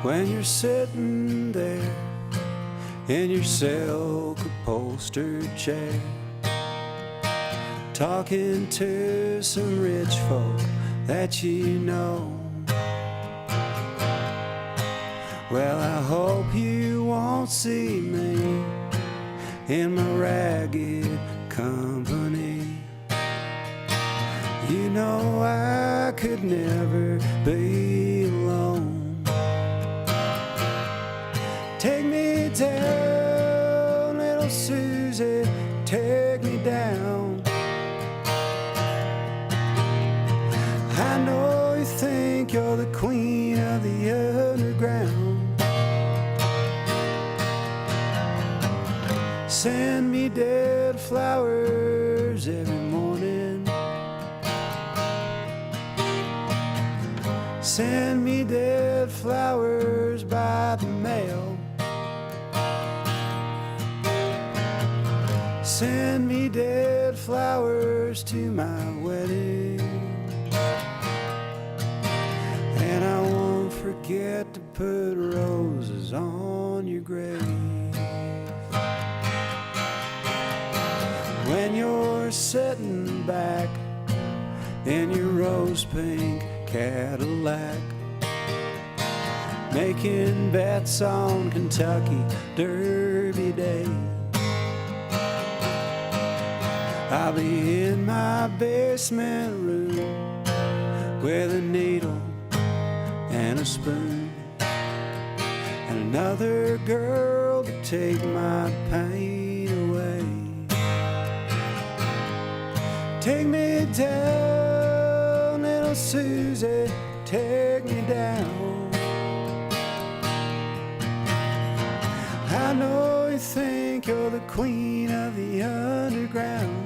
When you're sitting there in your silk upholstered chair, talking to some rich folk that you know, well, I hope you won't see me in my ragged company. You know I could never be alone. Take me down, little Susie, take me down. I know you think you're the queen of the underground. Send me dead flowers every morning. Send me dead flowers by the mail. Send me dead flowers to my wedding. And I won't forget to put roses on your grave. When you're sitting back in your rose pink Cadillac, making bets on Kentucky Derby Day, I'll be in my basement room with a needle and a spoon, and another girl to take my pain away. Take me down, little Susie, take me down. I know you think you're the queen of the underground.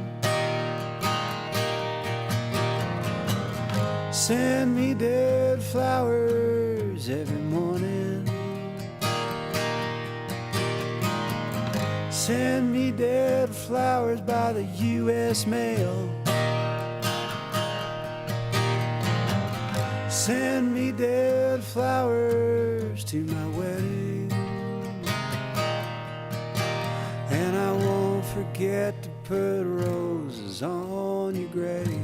Send me dead flowers every morning. Send me dead flowers by the U.S. mail. Send me dead flowers to my wedding. And I won't forget to put roses on your grave.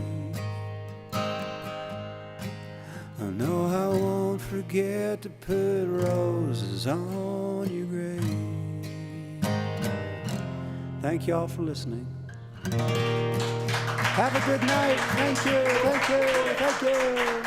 No, I won't forget to put roses on your grave. Thank you all for listening. Have a good night. Thank you, thank you, thank you.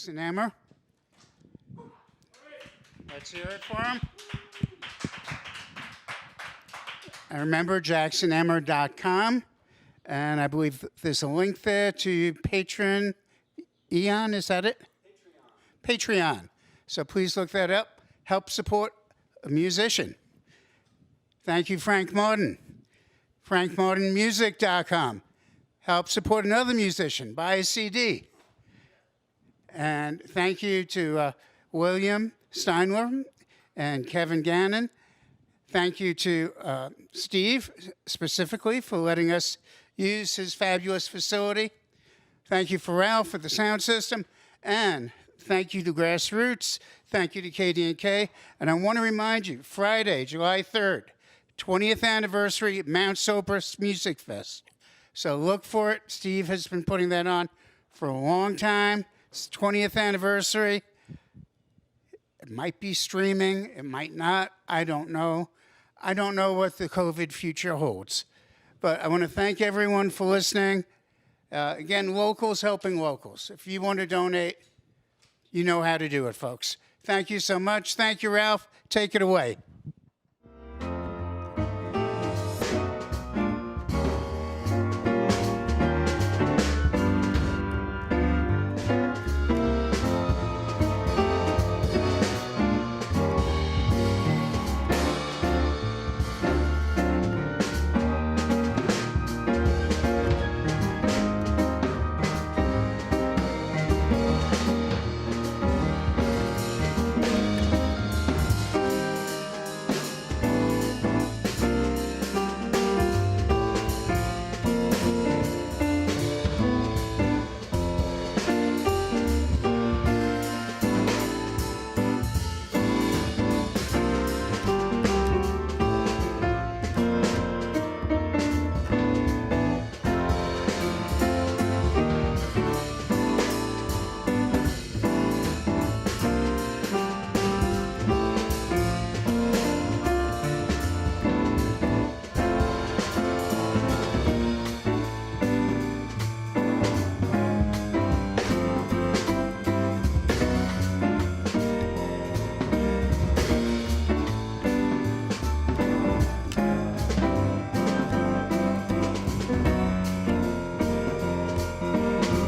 Jackson Emmer. Let's hear it for him. And remember, JacksonEmmer.com. And I believe there's a link there to Patreon. Eon, is that it? Patreon. So please look that up. Help support a musician. Thank you, Frank Martin. FrankMartinMusic.com. Help support another musician. Buy a CD. And thank you to William Steindler and Kevin Gannon. Thank you to Steve specifically for letting us use his fabulous facility. Thank you, Pharrell, for the sound system. And thank you to GrassRoots. Thank you to KD&K. And I want to remind you, Friday, July 3rd, 20th anniversary Mount Sopris Music Fest. So look for it. Steve has been putting that on for a long time. It's 20th anniversary. It might be streaming. It might not. I don't know. I don't know what the COVID future holds. But I want to thank everyone for listening. Again, locals helping locals. If you want to donate, you know how to do it, folks. Thank you so much. Thank you, Ralph. Take it away.